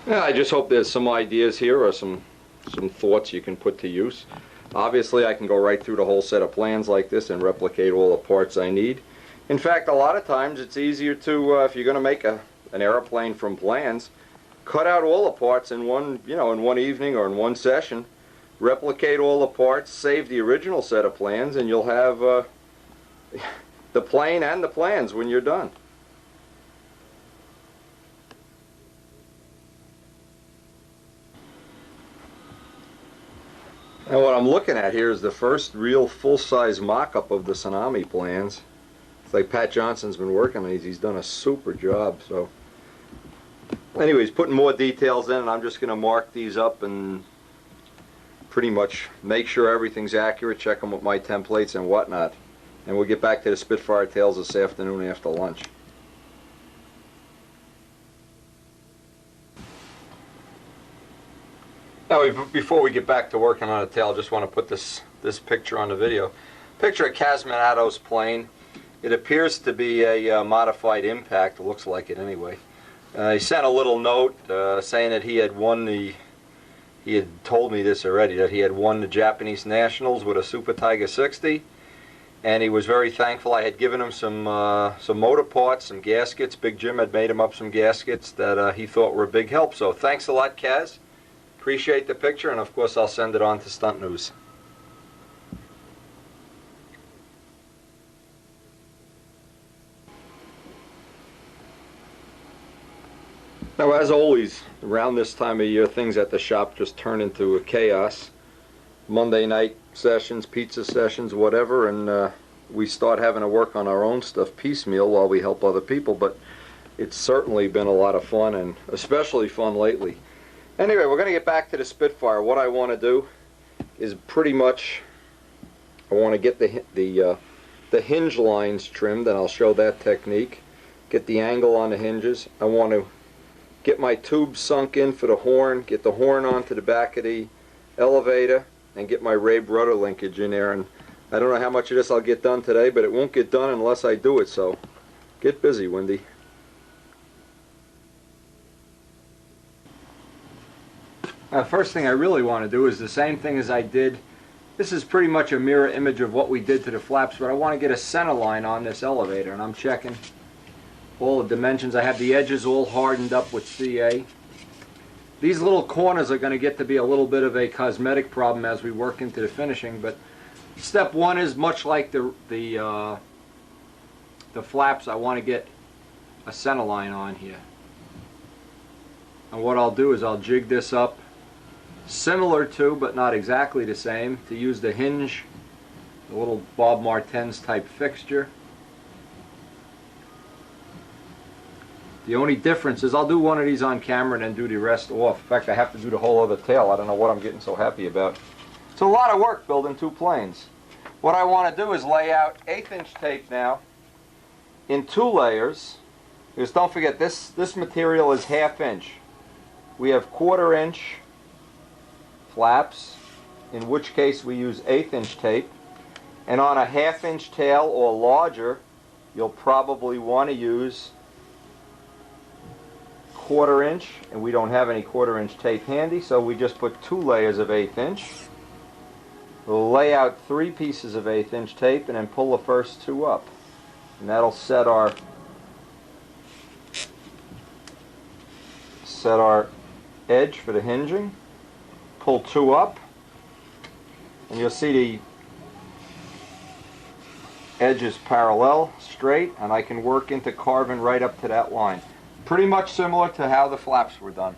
Yeah, I just hope there's some ideas here or some thoughts you can put to use. Obviously I can go right through the whole set of plans like this and replicate all the parts I need. In fact, a lot of times it's easier to, if you're going to make an airplane from plans, cut out all the parts in one, in one evening or in one session, replicate all the parts, save the original set of plans, and you'll have the plane and the plans when you're done. And what I'm looking at here is the first real full-size mock-up of the Tsunami plans. It's like Pat Johnson's been working on these. He's done a super job. So, anyways, putting more details in, and I'm just going to mark these up and pretty much make sure everything's accurate, check them with my templates and whatnot. And we'll get back to the Spitfire tails this afternoon after lunch. Now, before we get back to working on a tail, I just want to put this picture on the video. Picture of Casmanato's plane. It appears to be a modified Impact. It looks like it anyway. He sent a little note saying that he had won the. He had told me this already, that he had won the Japanese Nationals with a Super Tiger 60, and he was very thankful. I had given him some motor parts, some gaskets. Big Jim had made him up some gaskets that he thought were a big help. So thanks a lot, Kaz. Appreciate the picture, and of course I'll send it on to Stunt News. Now, as always, around this time of year, things at the shop just turn into a chaos. Monday night, sessions, pizza sessions, whatever, and we start having to work on our own stuff piecemeal while we help other people. But it's certainly been a lot of fun, and especially fun lately. Anyway, we're going to get back to the Spitfire. What I want to do is pretty much, I want to get the hinge lines trimmed, and I'll show that technique. Get the angle on the hinges. I want to get my tube sunk in for the horn, get the horn onto the back of the elevator, and get my Rabe rudder linkage in there. And I don't know how much of this I'll get done today, but it won't get done unless I do it, so get busy, Wendy. First thing I really want to do is the same thing as I did. This is pretty much a mirror image of what we did to the flaps, but I want to get a center line on this elevator, and I'm checking all the dimensions. I have the edges all hardened up with CA. These little corners are going to get to be a little bit of a cosmetic problem as we work into the finishing, but step one is much like the flaps. I want to get a center line on here, and what I'll do is I'll jig this up similar to, but not exactly the same, to use the hinge, the little Bob Martens type fixture. The only difference is I'll do one of these on camera and then do the rest off. In fact, I have to do the whole other tail. I don't know what I'm getting so happy about. It's a lot of work building two planes. What I want to do is lay out 1/8 inch tape now in 2 layers. Because don't forget, this material is 1/2 inch. We have 1/4 inch flaps, in which case we use 1/8 inch tape, and on a 1/2 inch tail or larger you'll probably want to use 1/4 inch, and we don't have any 1/4 inch tape handy, so we just put 2 layers of 1/8 inch. We'll lay out 3 pieces of 1/8 inch tape and then pull the first 2 up, and that'll set our edge for the hinging. Pull 2 up, and you'll see the edge is parallel, straight, and I can work into carving right up to that line. Pretty much similar to how the flaps were done.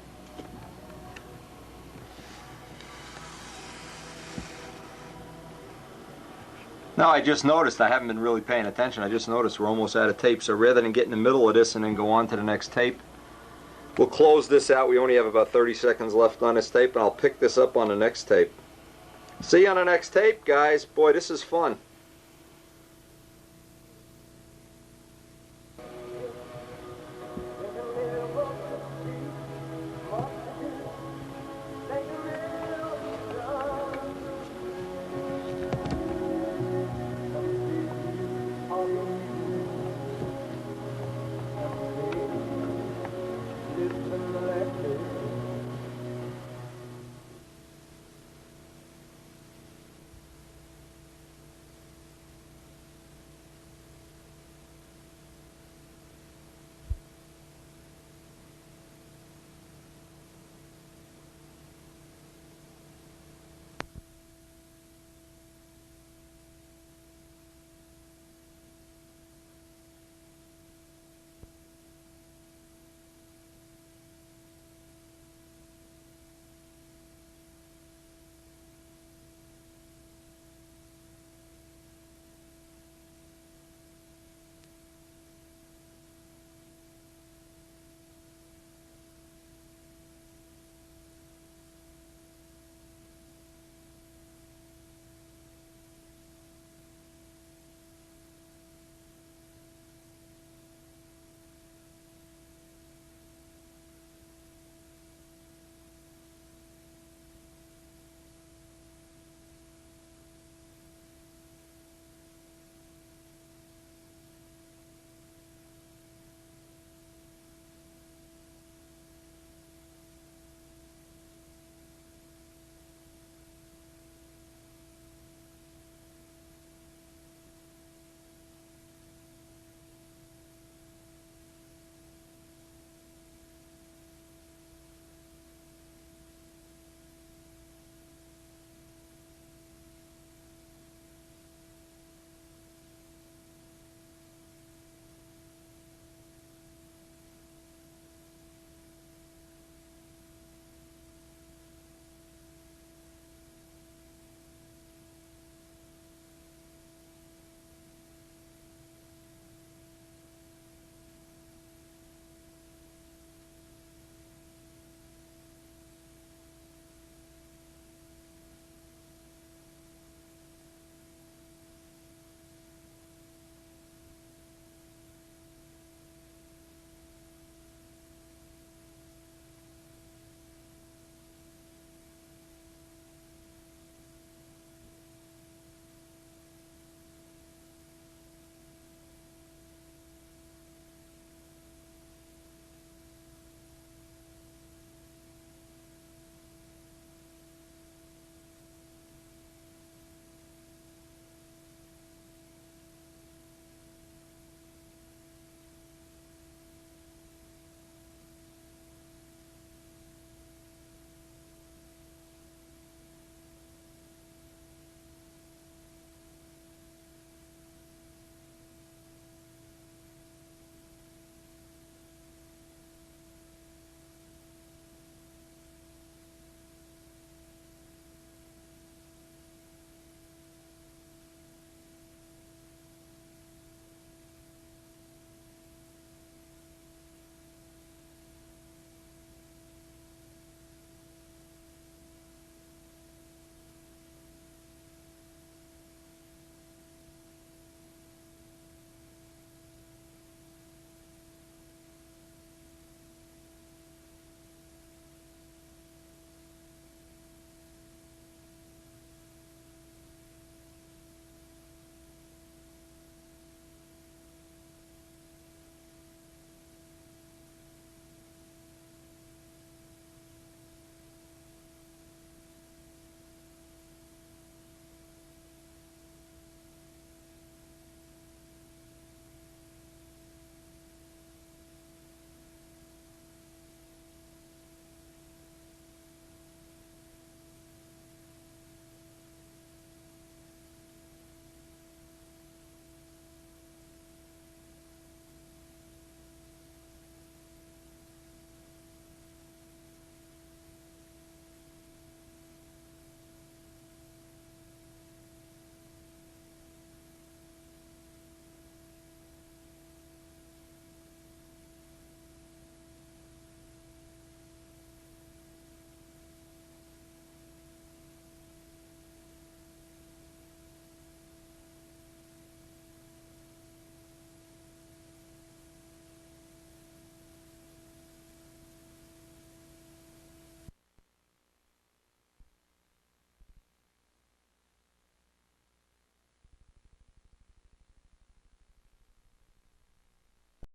Now I just noticed, I haven't been really paying attention, I just noticed we're almost out of tape, so rather than get in the middle of this and then go on to the next tape, we'll close this out. We only have about 30 seconds left on this tape, and I'll pick this up on the next tape. See you on the next tape, guys. Boy, this is fun.